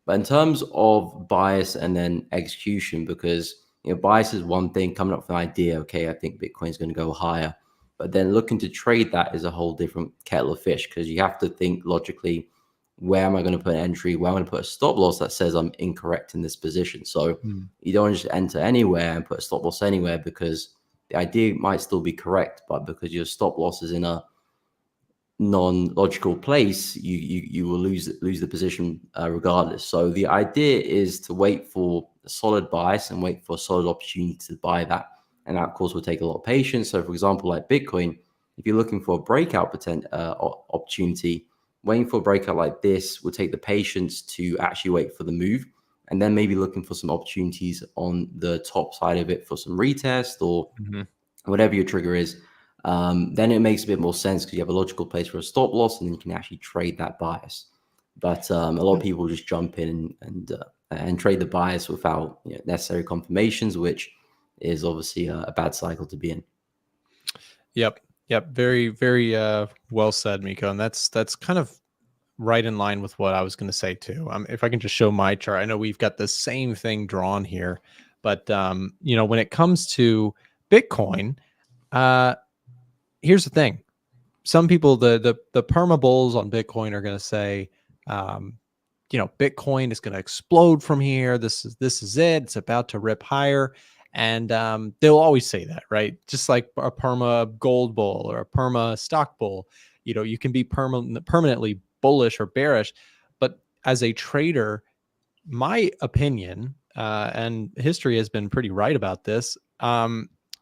But in terms of bias and then execution, because bias is one thing, coming up with an idea, okay, I think Bitcoin is going to go higher. But then looking to trade that is a whole different kettle of fish, because you have to think logically, where am I going to put an entry? Where am I going to put a stop loss that says I'm incorrect in this position? So you don't just enter anywhere and put a stop loss anywhere, because the idea might still be correct, but because your stop loss is in a non-logical place, you will lose the position regardless. So the idea is to wait for a solid bias and wait for a solid opportunity to buy that. And that, of course, will take a lot of patience. So, for example, like Bitcoin, if you're looking for a breakout opportunity, waiting for a breakout like this will take the patience to actually wait for the move, and then maybe looking for some opportunities on the top side of it for some retest or whatever your trigger is. Then it makes a bit more sense because you have a logical place for a stop loss, and then you can actually trade that bias. But a lot of people just jump in and trade the bias without necessary confirmations, which is obviously a bad cycle to be in. Yep. Very, very well said, Miko. And that's kind of right in line with what I was going to say too. If I can just show my chart, I know we've got the same thing drawn here, but when it comes to Bitcoin, here's the thing. Some people, the perma bulls on Bitcoin are going to say, Bitcoin is going to explode from here. This is it. It's about to rip higher. And they'll always say that, right? Just like a perma gold bull or a perma stock bull, you can be permanently bullish or bearish. But as a trader, my opinion, and history has been pretty right about this,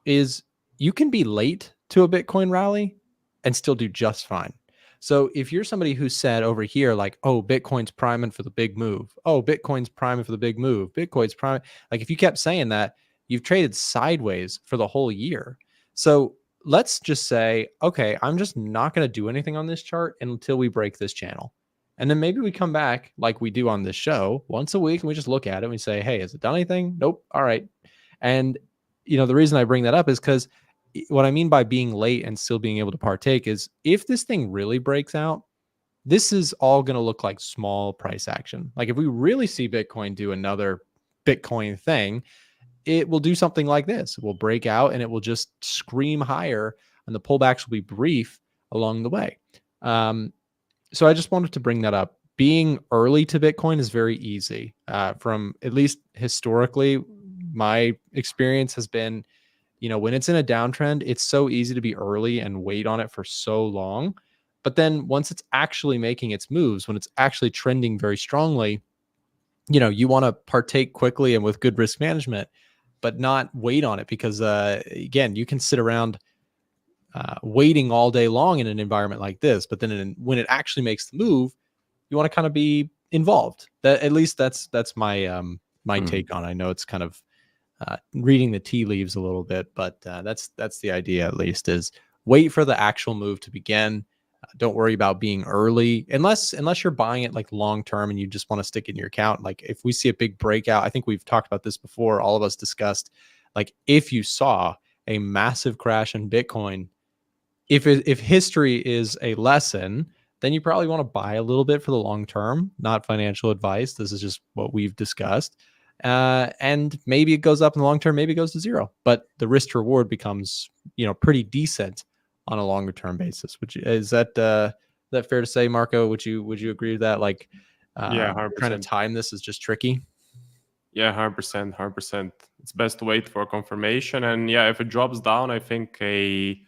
is you can be late to a Bitcoin rally and still do just fine. So if you're somebody who said over here, like, oh, Bitcoin's priming for the big move. Oh, Bitcoin's priming for the big move. Bitcoin's priming. Like if you kept saying that, you've traded sideways for the whole year. So let's just say, okay, I'm just not going to do anything on this chart until we break this channel. And then maybe we come back like we do on this show once a week and we just look at it and we say, hey, has it done anything? Nope. All right. And, the reason I bring that up is because what I mean by being late and still being able to partake is if this thing really breaks out, this is all going to look like small price action. Like if we really see Bitcoin do another Bitcoin thing, it will do something like this. It will break out and it will just scream higher and the pullbacks will be brief along the way. So I just wanted to bring that up. Being early to Bitcoin is very easy. From at least historically, my experience has been, when it's in a downtrend, it's so easy to be early and wait on it for so long. But then once it's actually making its moves, when it's actually trending very strongly, you want to partake quickly and with good risk management, but not wait on it because, again, you can sit around waiting all day long in an environment like this. But then when it actually makes the move, you want to kind of be involved. At least that's my my take on it. I know it's kind of reading the tea leaves a little bit, but that's the idea, at least, is wait for the actual move to begin. Don't worry about being early unless you're buying it like long term and you just want to stick it in your account. Like if we see a big breakout, I think we've talked about this before, all of us discussed, like if you saw a massive crash in Bitcoin, if history is a lesson, then you probably want to buy a little bit for the long term. Not financial advice. This is just what we've discussed. And maybe it goes up in the long term, maybe it goes to zero, but the risk to reward becomes, pretty decent on a longer term basis. Which is that fair to say, Marco? Would you agree with that? Like, Yeah, Trying to 100%. time this is just tricky. Yeah, 100%, 100%. It's best to wait for confirmation. And yeah, if it drops down, I think a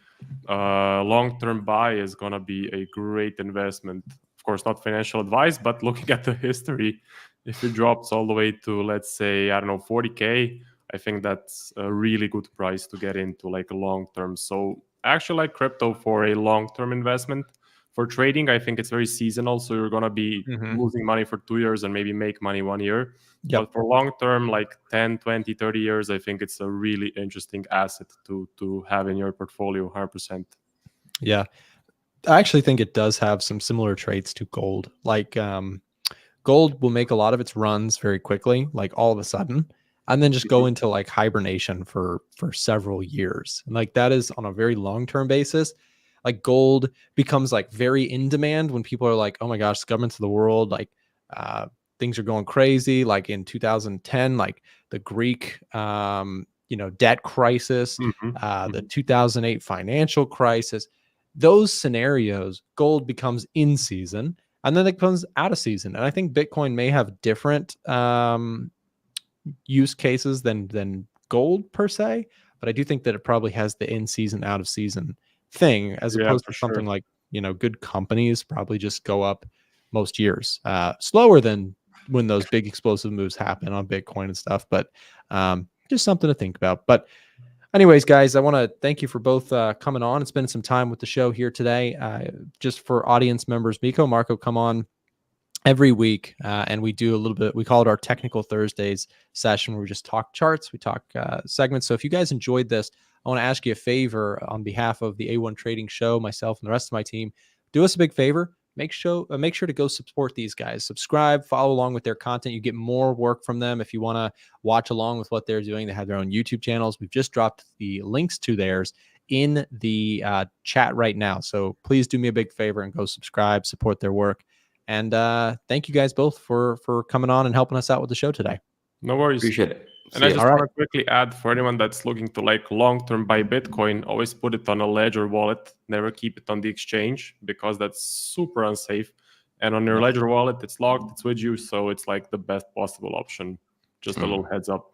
long-term buy is gonna be a great investment. Of course, not financial advice, but looking at the history, if it drops all the way to, let's say, I don't know, 40K, I think that's a really good price to get into, like a long-term. So I actually like crypto for a long-term investment. For trading, I think it's very seasonal, so you're gonna be losing money for 2 years and maybe make money 1 year. Yep. But for long term, like 10, 20, 30 years, I think it's a really interesting asset to have in your portfolio, 100%. Yeah. I actually think it does have some similar traits to gold. Like gold will make a lot of its runs very quickly, like all of a sudden, and then just go into like hibernation for several years. And like that is on a very long-term basis. Like gold becomes like very in demand when people are like, oh my gosh, the governments of the world, like things are going crazy. Like in 2010, like the Greek debt crisis, the 2008 financial crisis, those scenarios, gold becomes in season and then it comes out of season. And I think Bitcoin may have different use cases than gold per se, but I do think that it probably has the in season, out of season thing, as Yeah, opposed for to something sure. like, good companies probably just go up most years, slower than when those big explosive moves happen on Bitcoin and stuff. But just something to think about. But anyways, guys, I want to thank you for both coming on and spending some time with the show here today. Just for audience members, Miko, Marco come on every week, and we do a little bit, we call it our Technical Thursdays session, where we just talk charts, we talk segments. So if you guys enjoyed this, I want to ask you a favor on behalf of the A1 Trading Show, myself and the rest of my team. Do us a big favor. Make sure to go support these guys. Subscribe, follow along with their content. You get more work from them if you want to watch along with what they're doing. They have their own YouTube channels. We've just dropped the links to theirs in the chat right now. So please do me a big favor and go subscribe, support their work. And thank you guys both for coming on and helping us out with the show today. No worries. Appreciate it. And I See ya. just want to quickly add, for anyone that's looking to like long-term buy Bitcoin, always put it on a ledger wallet. Never keep it on the exchange, because that's super unsafe. And on your ledger wallet, it's locked, it's with you, so it's like the best possible option. Just a little heads up.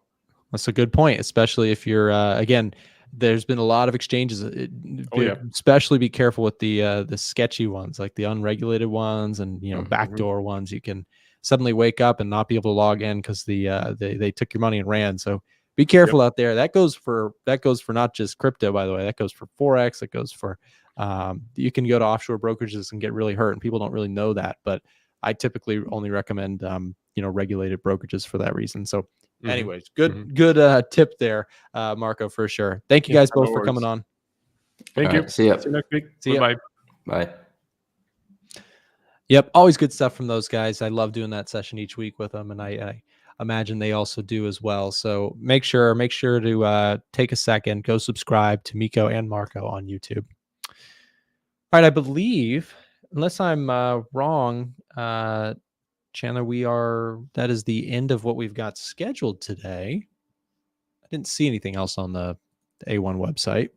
That's a good point, especially if you're again, there's been a lot of exchanges. Especially be careful with the sketchy ones, like the unregulated ones, and backdoor ones. You can suddenly wake up and not be able to log in because they took your money and ran. So be careful out there. That goes for not just crypto, by the way. That goes for Forex. That goes for you can go to offshore brokerages and get really hurt, and people don't really know that. But I typically only recommend regulated brokerages for that reason. So anyways, good tip there, Marco, for sure. Thank you guys both for coming on. Thank you. See ya. See you next week. See ya. Bye. Bye. Yep, always good stuff from those guys. I love doing that session each week with them, and I imagine they also do as well. So make sure to take a second, go subscribe to Miko and Marco on YouTube. All right, I believe, unless I'm wrong, Chandler, that is the end of what we've got scheduled today. I didn't see anything else on the A1 website.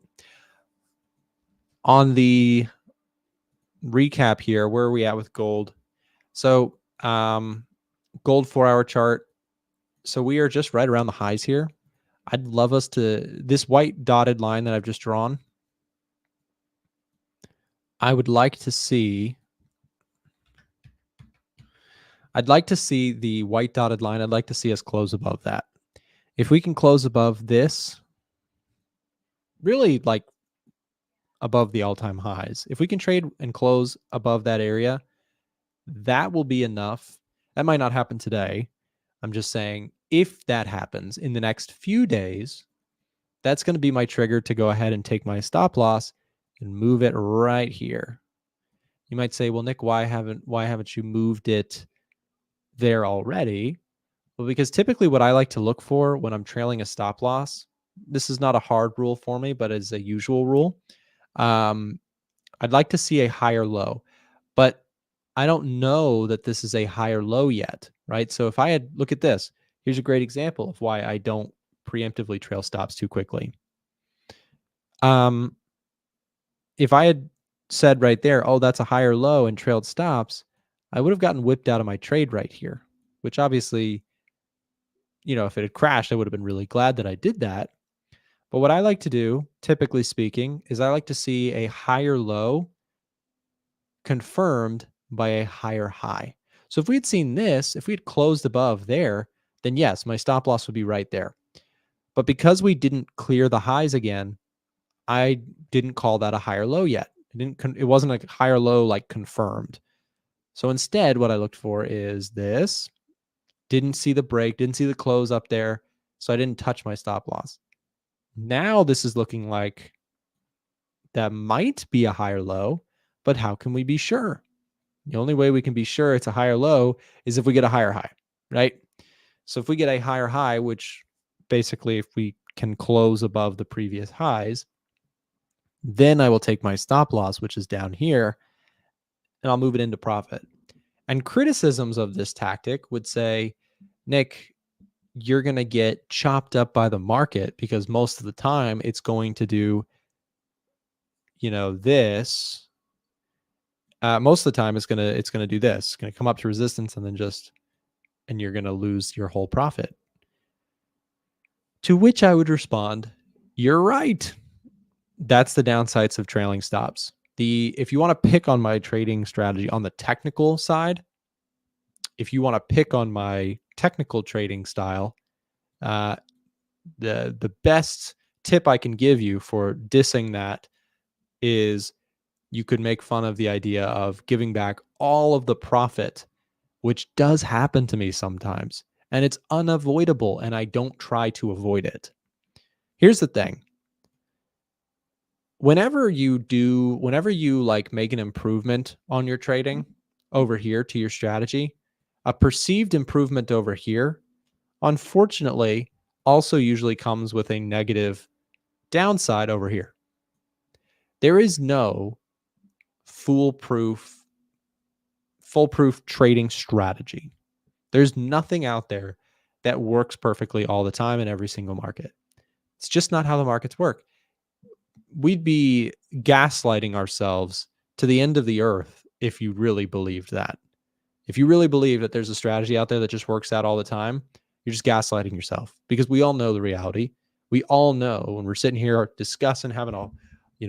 On the recap here, where are we at with gold? So gold 4-hour chart. So we are just right around the highs here. I'd love us to, this white dotted line that I've just drawn, I would like to see, the white dotted line. I'd like to see us close above that. If we can close above this, really like above the all-time highs, if we can trade and close above that area, that will be enough. That might not happen today. I'm just saying, if that happens in the next few days, that's going to be my trigger to go ahead and take my stop loss and move it right here. You might say, well, Nick, why haven't you moved it there already? Well, because typically what I like to look for when I'm trailing a stop loss, this is not a hard rule for me, but it's a usual rule. I'd like to see a higher low, but I don't know that this is a higher low yet, right? So if I had, look at this, here's a great example of why I don't preemptively trail stops too quickly. If I had said right there, oh, that's a higher low and trailed stops, I would have gotten whipped out of my trade right here, which obviously, if it had crashed, I would have been really glad that I did that. But what I like to do, typically speaking, is I like to see a higher low confirmed by a higher high. So if we had seen this, if we had closed above there, then yes, my stop loss would be right there. But because we didn't clear the highs again, I didn't call that a higher low yet. It wasn't a higher low like confirmed. So instead, what I looked for is this. Didn't see the break, didn't see the close up there, so I didn't touch my stop loss. Now this is looking like that might be a higher low, but how can we be sure? The only way we can be sure it's a higher low is if we get a higher high, right? So if we get a higher high, which basically if we can close above the previous highs, then I will take my stop loss, which is down here, and I'll move it into profit. And criticisms of this tactic would say, Nick, you're going to get chopped up by the market because most of the time it's going to do, this. Most of the time it's going to do this. It's going to come up to resistance and then and you're going to lose your whole profit. To which I would respond, you're right. That's the downsides of trailing stops. If you want to pick on my trading strategy on the technical side, if you want to pick on my technical trading style, the best tip I can give you for dissing that is you could make fun of the idea of giving back all of the profit, which does happen to me sometimes, and it's unavoidable, and I don't try to avoid it. Here's the thing. Whenever you like make an improvement on your trading over here to your strategy, a perceived improvement over here, unfortunately, also usually comes with a negative downside over here. There is no foolproof trading strategy. There's nothing out there that works perfectly all the time in every single market. It's just not how the markets work. We'd be gaslighting ourselves to the end of the earth if you really believed that. If you really believe that there's a strategy out there that just works out all the time, you're just gaslighting yourself, because we all know the reality. We all know when we're sitting here discussing, having a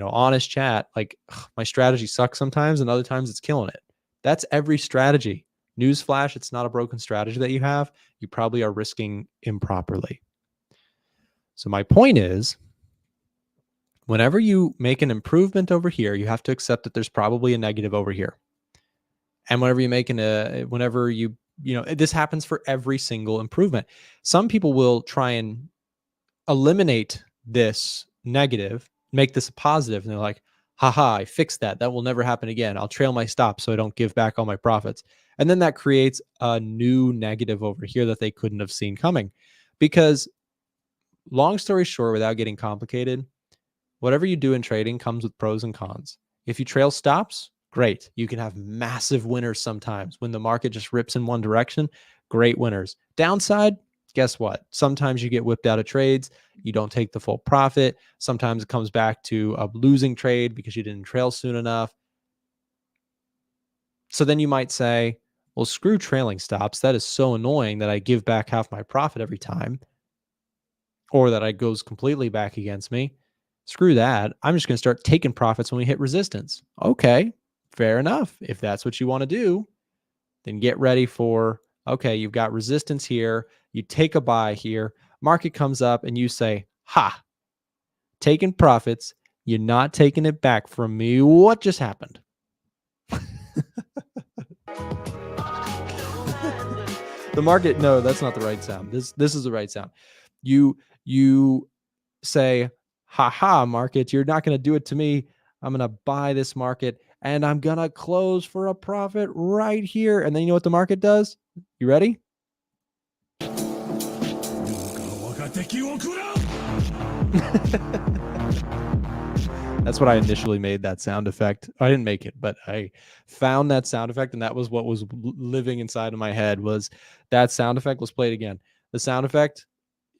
honest chat, like, my strategy sucks sometimes and other times it's killing it. That's every strategy. Newsflash, it's not a broken strategy that you have. You probably are risking improperly. So my point is, whenever you make an improvement over here, you have to accept that there's probably a negative over here. And whenever this happens for every single improvement. Some people will try and eliminate this negative, make this a positive, and they're like, haha, I fixed that. That will never happen again. I'll trail my stop so I don't give back all my profits. And then that creates a new negative over here that they couldn't have seen coming. Because long story short, without getting complicated, whatever you do in trading comes with pros and cons. If you trail stops, great. You can have massive winners sometimes. When the market just rips in one direction, great winners. Downside, guess what? Sometimes you get whipped out of trades. You don't take the full profit. Sometimes it comes back to a losing trade because you didn't trail soon enough. So then you might say, well, screw trailing stops. That is so annoying that I give back half my profit every time, or that it goes completely back against me. Screw that. I'm just going to start taking profits when we hit resistance. Okay, fair enough. If that's what you want to do, then get ready for, okay, you've got resistance here. You take a buy here. Market comes up and you say, ha, taking profits. You're not taking it back from me. What just happened? The market, no, that's not the right sound. This is the right sound. You say, ha, market, you're not going to do it to me. I'm going to buy this market and I'm going to close for a profit right here. And then you know what the market does? You ready? That's what I initially made that sound effect. I didn't make it, but I found that sound effect, and that was what was living inside of my head. Was that sound effect? Let's play it again. The sound effect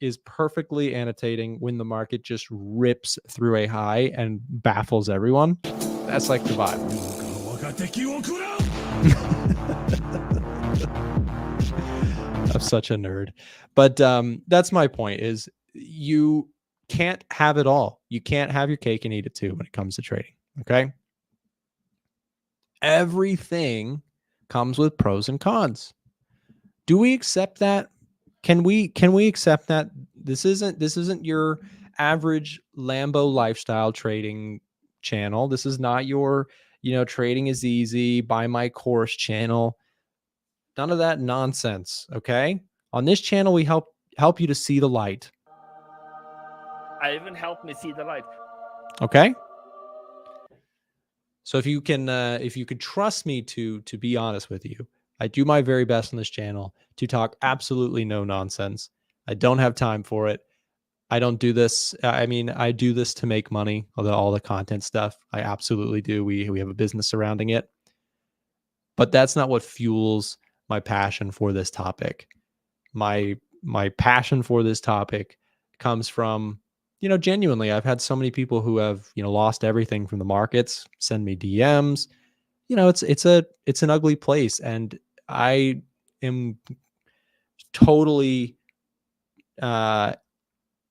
is perfectly annotating when the market just rips through a high and baffles everyone. That's like the vibe. I'm such a nerd. But that's my point, is you can't have it all. You can't have your cake and eat it too when it comes to trading. Okay. Everything comes with pros and cons. Do we accept that? Can we accept that this isn't your average Lambo lifestyle trading channel? This is not your, trading is easy, buy my course channel. None of that nonsense, okay? On this channel we help you to see the light. I even helped me see the light. Okay? So if you could trust me to be honest with you, I do my very best on this channel to talk absolutely no nonsense. I don't have time for it. I don't do this. I mean, I do this to make money, although all the content stuff, I absolutely do. We have a business surrounding it. But that's not what fuels my passion for this topic. My passion for this topic comes from, genuinely, I've had so many people who have, lost everything from the markets send me DMs. It's an ugly place, and I am totally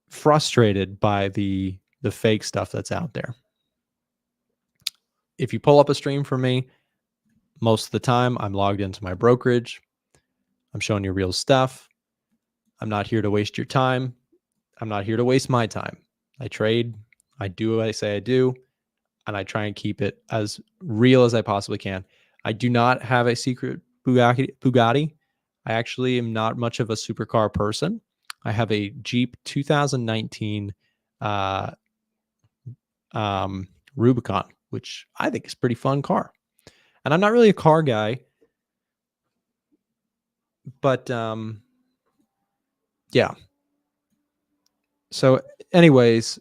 frustrated by the fake stuff that's out there. If you pull up a stream for me, most of the time I'm logged into my brokerage. I'm showing you real stuff. I'm not here to waste your time. I'm not here to waste my time. I trade. I do what I say I do, and I try and keep it as real as I possibly can. I do not have a secret Bugatti. I actually am not much of a supercar person. I have a Jeep 2019 Rubicon, which I think is a pretty fun car. And I'm not really a car guy, but yeah. So anyways,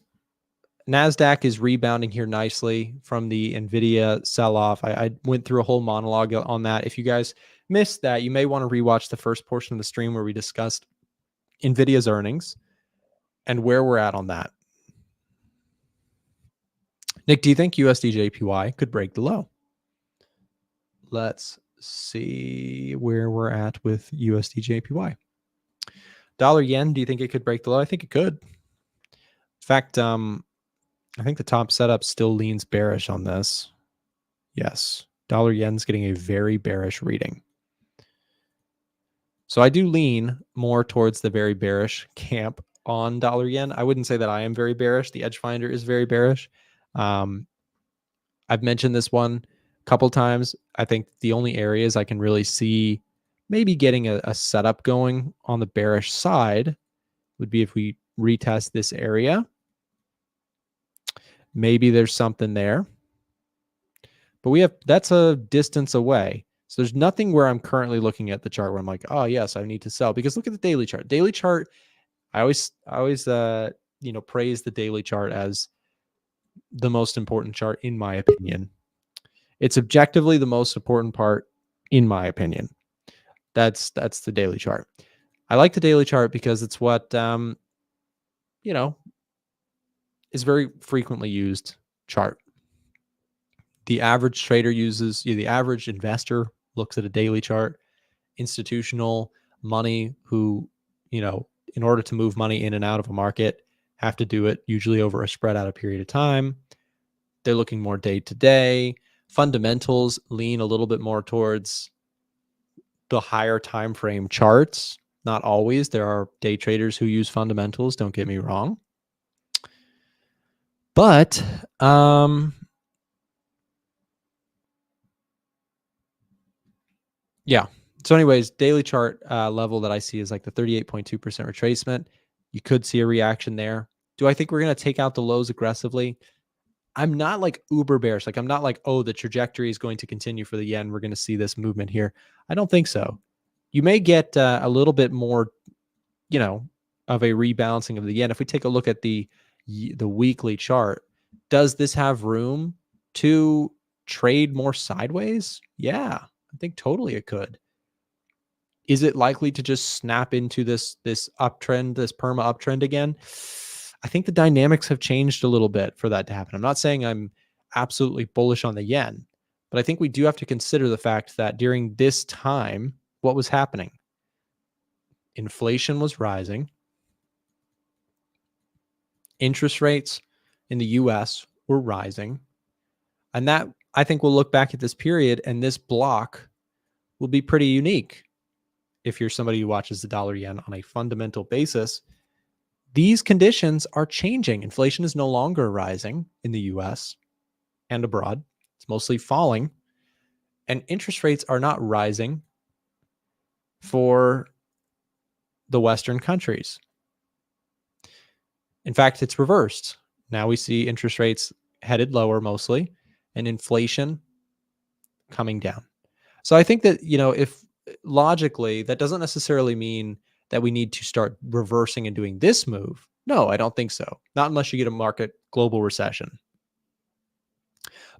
NASDAQ is rebounding here nicely from the NVIDIA sell-off. I went through a whole monologue on that. If you guys missed that, you may want to rewatch the first portion of the stream where we discussed NVIDIA's earnings and where we're at on that. Nick, do you think USD/JPY could break the low? Let's see where we're at with USD/JPY. Dollar yen, do you think it could break the low? I think it could. In fact, I think the top setup still leans bearish on this. Yes, dollar yen's getting a very bearish reading. So I do lean more towards the very bearish camp on dollar yen. I wouldn't say that I am very bearish. The Edge Finder is very bearish. I've mentioned this one a couple times. I think the only areas I can really see maybe getting a setup going on the bearish side would be if we retest this area. Maybe there's something there. But that's a distance away. So there's nothing where I'm currently looking at the chart where I'm like, oh yes, I need to sell. Because look at the daily chart. Daily chart, I always praise the daily chart as the most important chart in my opinion. It's objectively the most important part in my opinion. That's the daily chart. I like the daily chart because it's what is very frequently used chart. The average trader uses, the average investor looks at a daily chart. Institutional money who, in order to move money in and out of a market, have to do it usually over a spread out a period of time. They're looking more day to day. Fundamentals lean a little bit more towards the higher time frame charts. Not always. There are day traders who use fundamentals, don't get me wrong. But yeah. So anyways, daily chart level that I see is like the 38.2% retracement. You could see a reaction there. Do I think we're going to take out the lows aggressively? I'm not like uber bearish. Like I'm not like, oh, the trajectory is going to continue for the yen. We're going to see this movement here. I don't think so. You may get a little bit more, of a rebalancing of the yen. If we take a look at the weekly chart, does this have room to trade more sideways? Yeah, I think totally it could. Is it likely to just snap into this uptrend, this perma uptrend again? I think the dynamics have changed a little bit for that to happen. I'm not saying I'm absolutely bullish on the yen, But I think we do have to consider the fact that during this time, what was happening? Inflation was rising. Interest rates in the US were rising. And that, I think we'll look back at this period and this block will be pretty unique. If you're somebody who watches the dollar yen on a fundamental basis, these conditions are changing. Inflation is no longer rising in the US and abroad. It's mostly falling. And interest rates are not rising for the Western countries. In fact, it's reversed. Now we see interest rates headed lower mostly and inflation coming down. So I think that, if logically, that doesn't necessarily mean that we need to start reversing and doing this move. No, I don't think so. Not unless you get a market global recession.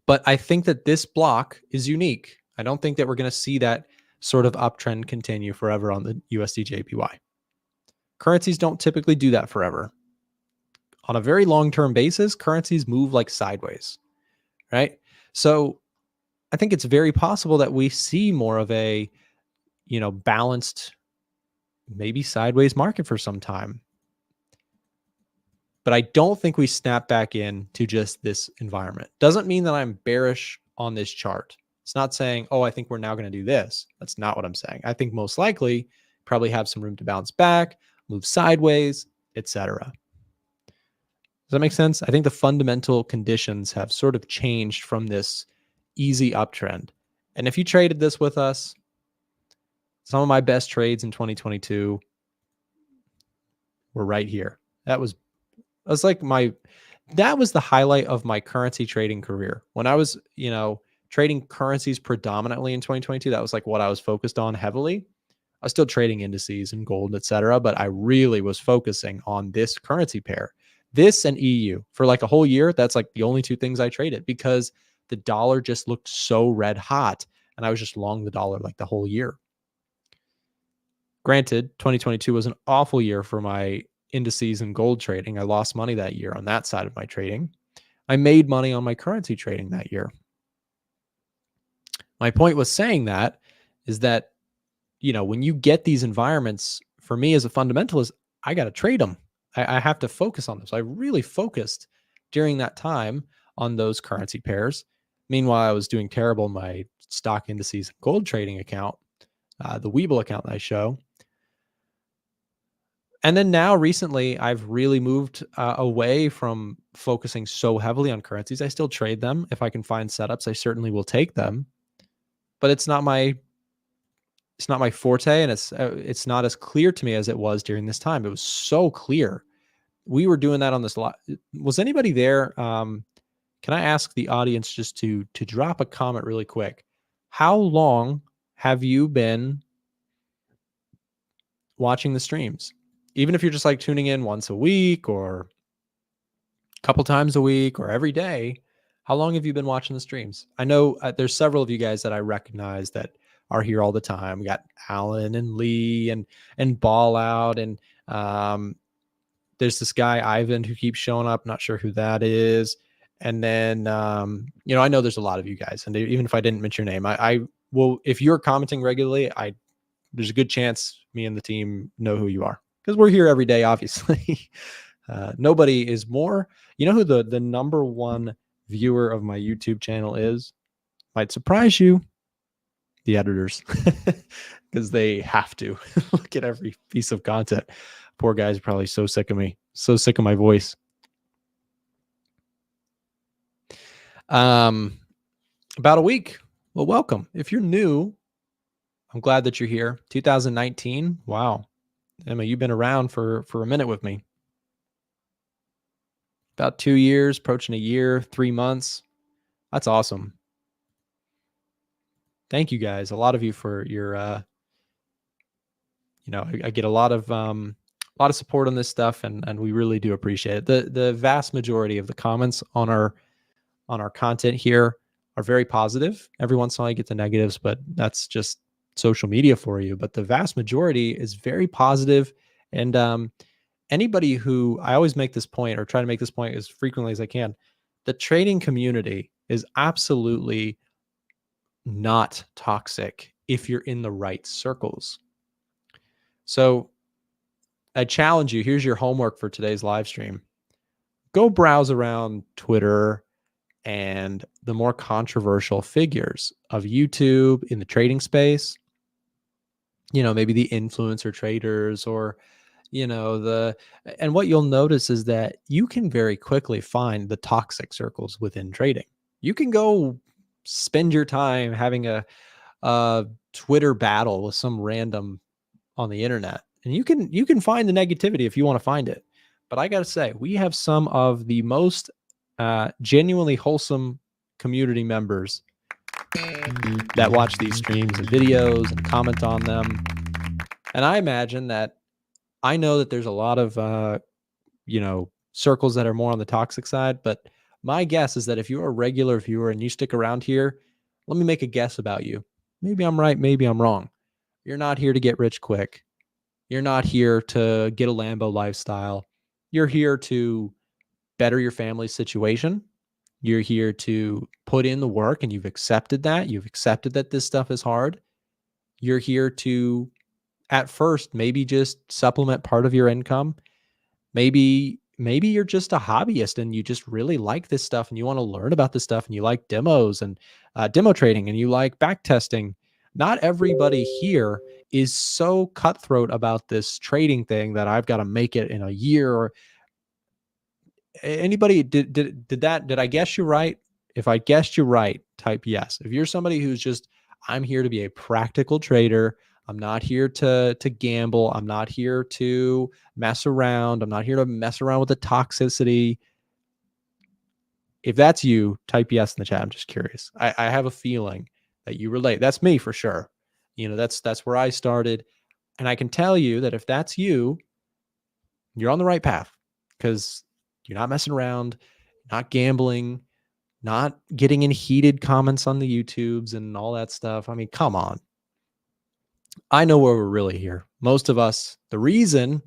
But I think that this block is unique. I don't think that we're going to see that sort of uptrend continue forever on the USD JPY. Currencies don't typically do that forever. On a very long-term basis, currencies move like sideways, right? So I think it's very possible that we see more of a, balanced, maybe sideways market for some time. But I don't think we snap back in to just this environment. Doesn't mean that I'm bearish on this chart. It's not saying, oh, I think we're now going to do this. That's not what I'm saying. I think most likely probably have some room to bounce back, move sideways, etc. Does that make sense? I think the fundamental conditions have sort of changed from this easy uptrend. And if you traded this with us, some of my best trades in 2022 were right here. That was the highlight of my currency trading career. When I was, trading currencies predominantly in 2022, that was like what I was focused on heavily. I was still trading indices and gold, etc., but I really was focusing on this currency pair. This and EU for like a whole year. That's like the only two things I traded because the dollar just looked so red hot and I was just long the dollar like the whole year. Granted, 2022 was an awful year for my indices and gold trading. I lost money that year on that side of my trading. I made money on my currency trading that year. My point was saying that is that, when you get these environments, for me as a fundamentalist, I got to trade them. I have to focus on them. So I really focused during that time on those currency pairs. Meanwhile, I was doing terrible in my stock indices and gold trading account, the Webull account that I show. And then now recently, I've really moved away from focusing so heavily on currencies. I still trade them. If I can find setups, I certainly will take them. But it's not my forte, and it's not as clear to me as it was during this time. It was so clear. We were doing that on this lot. Was anybody there? Can I ask the audience just to drop a comment really quick? How long have you been watching the streams? Even if you're just like tuning in once a week or a couple times a week or every day, how long have you been watching the streams? I know there's several of you guys that I recognize that are here all the time. We got Alan and Lee and Ball Out. And there's this guy, Ivan, who keeps showing up. Not sure who that is. And then, I know there's a lot of you guys. And even if I didn't mention your name, I will, if you're commenting regularly, there's a good chance me and the team know who you are. Because we're here every day, obviously. Nobody is more. You know who the number one viewer of my YouTube channel is? Might surprise you. The editors. Because they have to look at every piece of content. Poor guys are probably so sick of me. So sick of my voice. About a week. Well, welcome. If you're new, I'm glad that you're here. 2019. Wow. Emma, you've been around for a minute with me. About 2 years, approaching a year, 3 months. That's awesome. Thank you guys. A lot of you for your, I get a lot of support on this stuff, and we really do appreciate it. The vast majority of the comments on our content here are very positive. Every once in a while I get the negatives, but that's just social media for you. But the vast majority is very positive. And anybody who, I always make this point, or try to make this point as frequently as I can, the trading community is absolutely not toxic if you're in the right circles. So I challenge you, here's your homework for today's live stream. Go browse around Twitter and the more controversial figures of YouTube in the trading space, maybe the influencer traders or, and what you'll notice is that you can very quickly find the toxic circles within trading. You can go spend your time having a Twitter battle with some random on the internet, and you can find the negativity if you want to find it. But I got to say, we have some of the most genuinely wholesome community members that watch these streams and videos and comment on them. And I imagine that I know that there's a lot of, circles that are more on the toxic side. But my guess is that if you're a regular viewer and you stick around here, let me make a guess about you. Maybe I'm right. Maybe I'm wrong. You're not here to get rich quick. You're not here to get a Lambo lifestyle. You're here to better your family's situation. You're here to put in the work, and you've accepted that. You've accepted that this stuff is hard. You're here to, at first, maybe just supplement part of your income. Maybe you're just a hobbyist and you just really like this stuff and you want to learn about this stuff and you like demos and demo trading and you like back testing. Not everybody here is so cutthroat about this trading thing that I've got to make it in a year. Or anybody did I guess you right? If I guessed you right, type yes. If you're somebody who's just, I'm here to be a practical trader. I'm not here to gamble. I'm not here to mess around. I'm not here to mess around with the toxicity. If that's you, type yes in the chat. I'm just curious. I have a feeling that you relate. That's me for sure. That's where I started. And I can tell you that if that's you, you're on the right path because you're not messing around, not gambling, not getting in heated comments on the YouTubes and all that stuff. I mean, come on. I know where we're really here. Most of us, the reason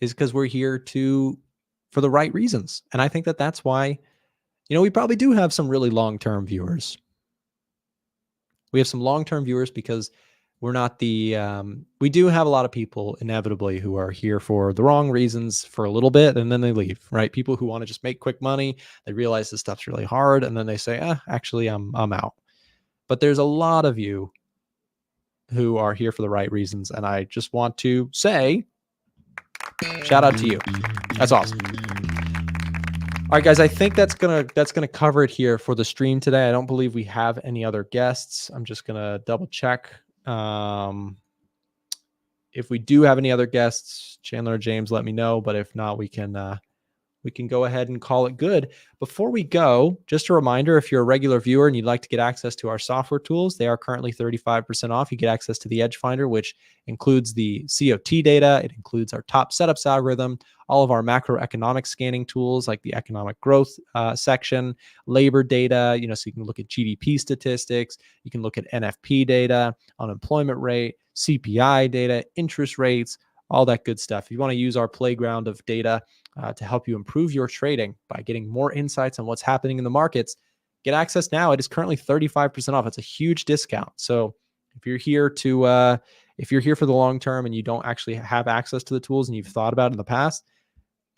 is because we're here for the right reasons. And I think that that's why, we probably do have some really long-term viewers. We have some long-term viewers because we're not we do have a lot of people inevitably who are here for the wrong reasons for a little bit and then they leave, right? People who want to just make quick money. They realize this stuff's really hard. And then they say, actually, I'm out. But there's a lot of you who are here for the right reasons. And I just want to say, shout out to you. That's awesome. All right, guys, I think that's gonna cover it here for the stream today. I don't believe we have any other guests. I'm just gonna double check. If we do have any other guests, Chandler or James, let me know. But if not, we can go ahead and call it good. Before we go, just a reminder, if you're a regular viewer and you'd like to get access to our software tools, they are currently 35% off. You get access to the Edge Finder, which includes the COT data. It includes our top setups algorithm, all of our macroeconomic scanning tools like the economic growth section, labor data, so you can look at GDP statistics. You can look at NFP data, unemployment rate, CPI data, interest rates, all that good stuff. If you want to use our playground of data to help you improve your trading by getting more insights on what's happening in the markets, get access now. It is currently 35% off. It's a huge discount. So if you're here for the long term and you don't actually have access to the tools and you've thought about it in the past,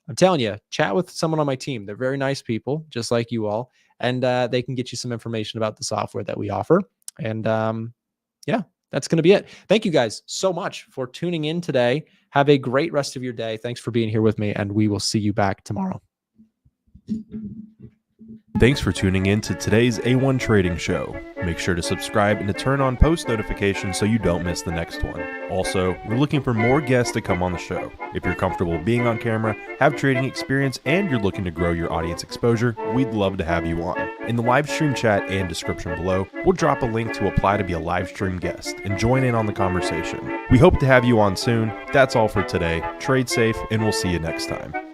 I'm telling you, chat with someone on my team. They're very nice people, just like you all, and they can get you some information about the software that we offer. And that's going to be it. Thank you guys so much for tuning in today. Have a great rest of your day. Thanks for being here with me, and we will see you back tomorrow. Thanks for tuning in to today's A1 Trading Show. Make sure to subscribe and to turn on post notifications so you don't miss the next one. Also, we're looking for more guests to come on the show. If you're comfortable being on camera, have trading experience, and you're looking to grow your audience exposure, we'd love to have you on. In the live stream chat and description below, we'll drop a link to apply to be a live stream guest and join in on the conversation. We hope to have you on soon. That's all for today. Trade safe, and we'll see you next time.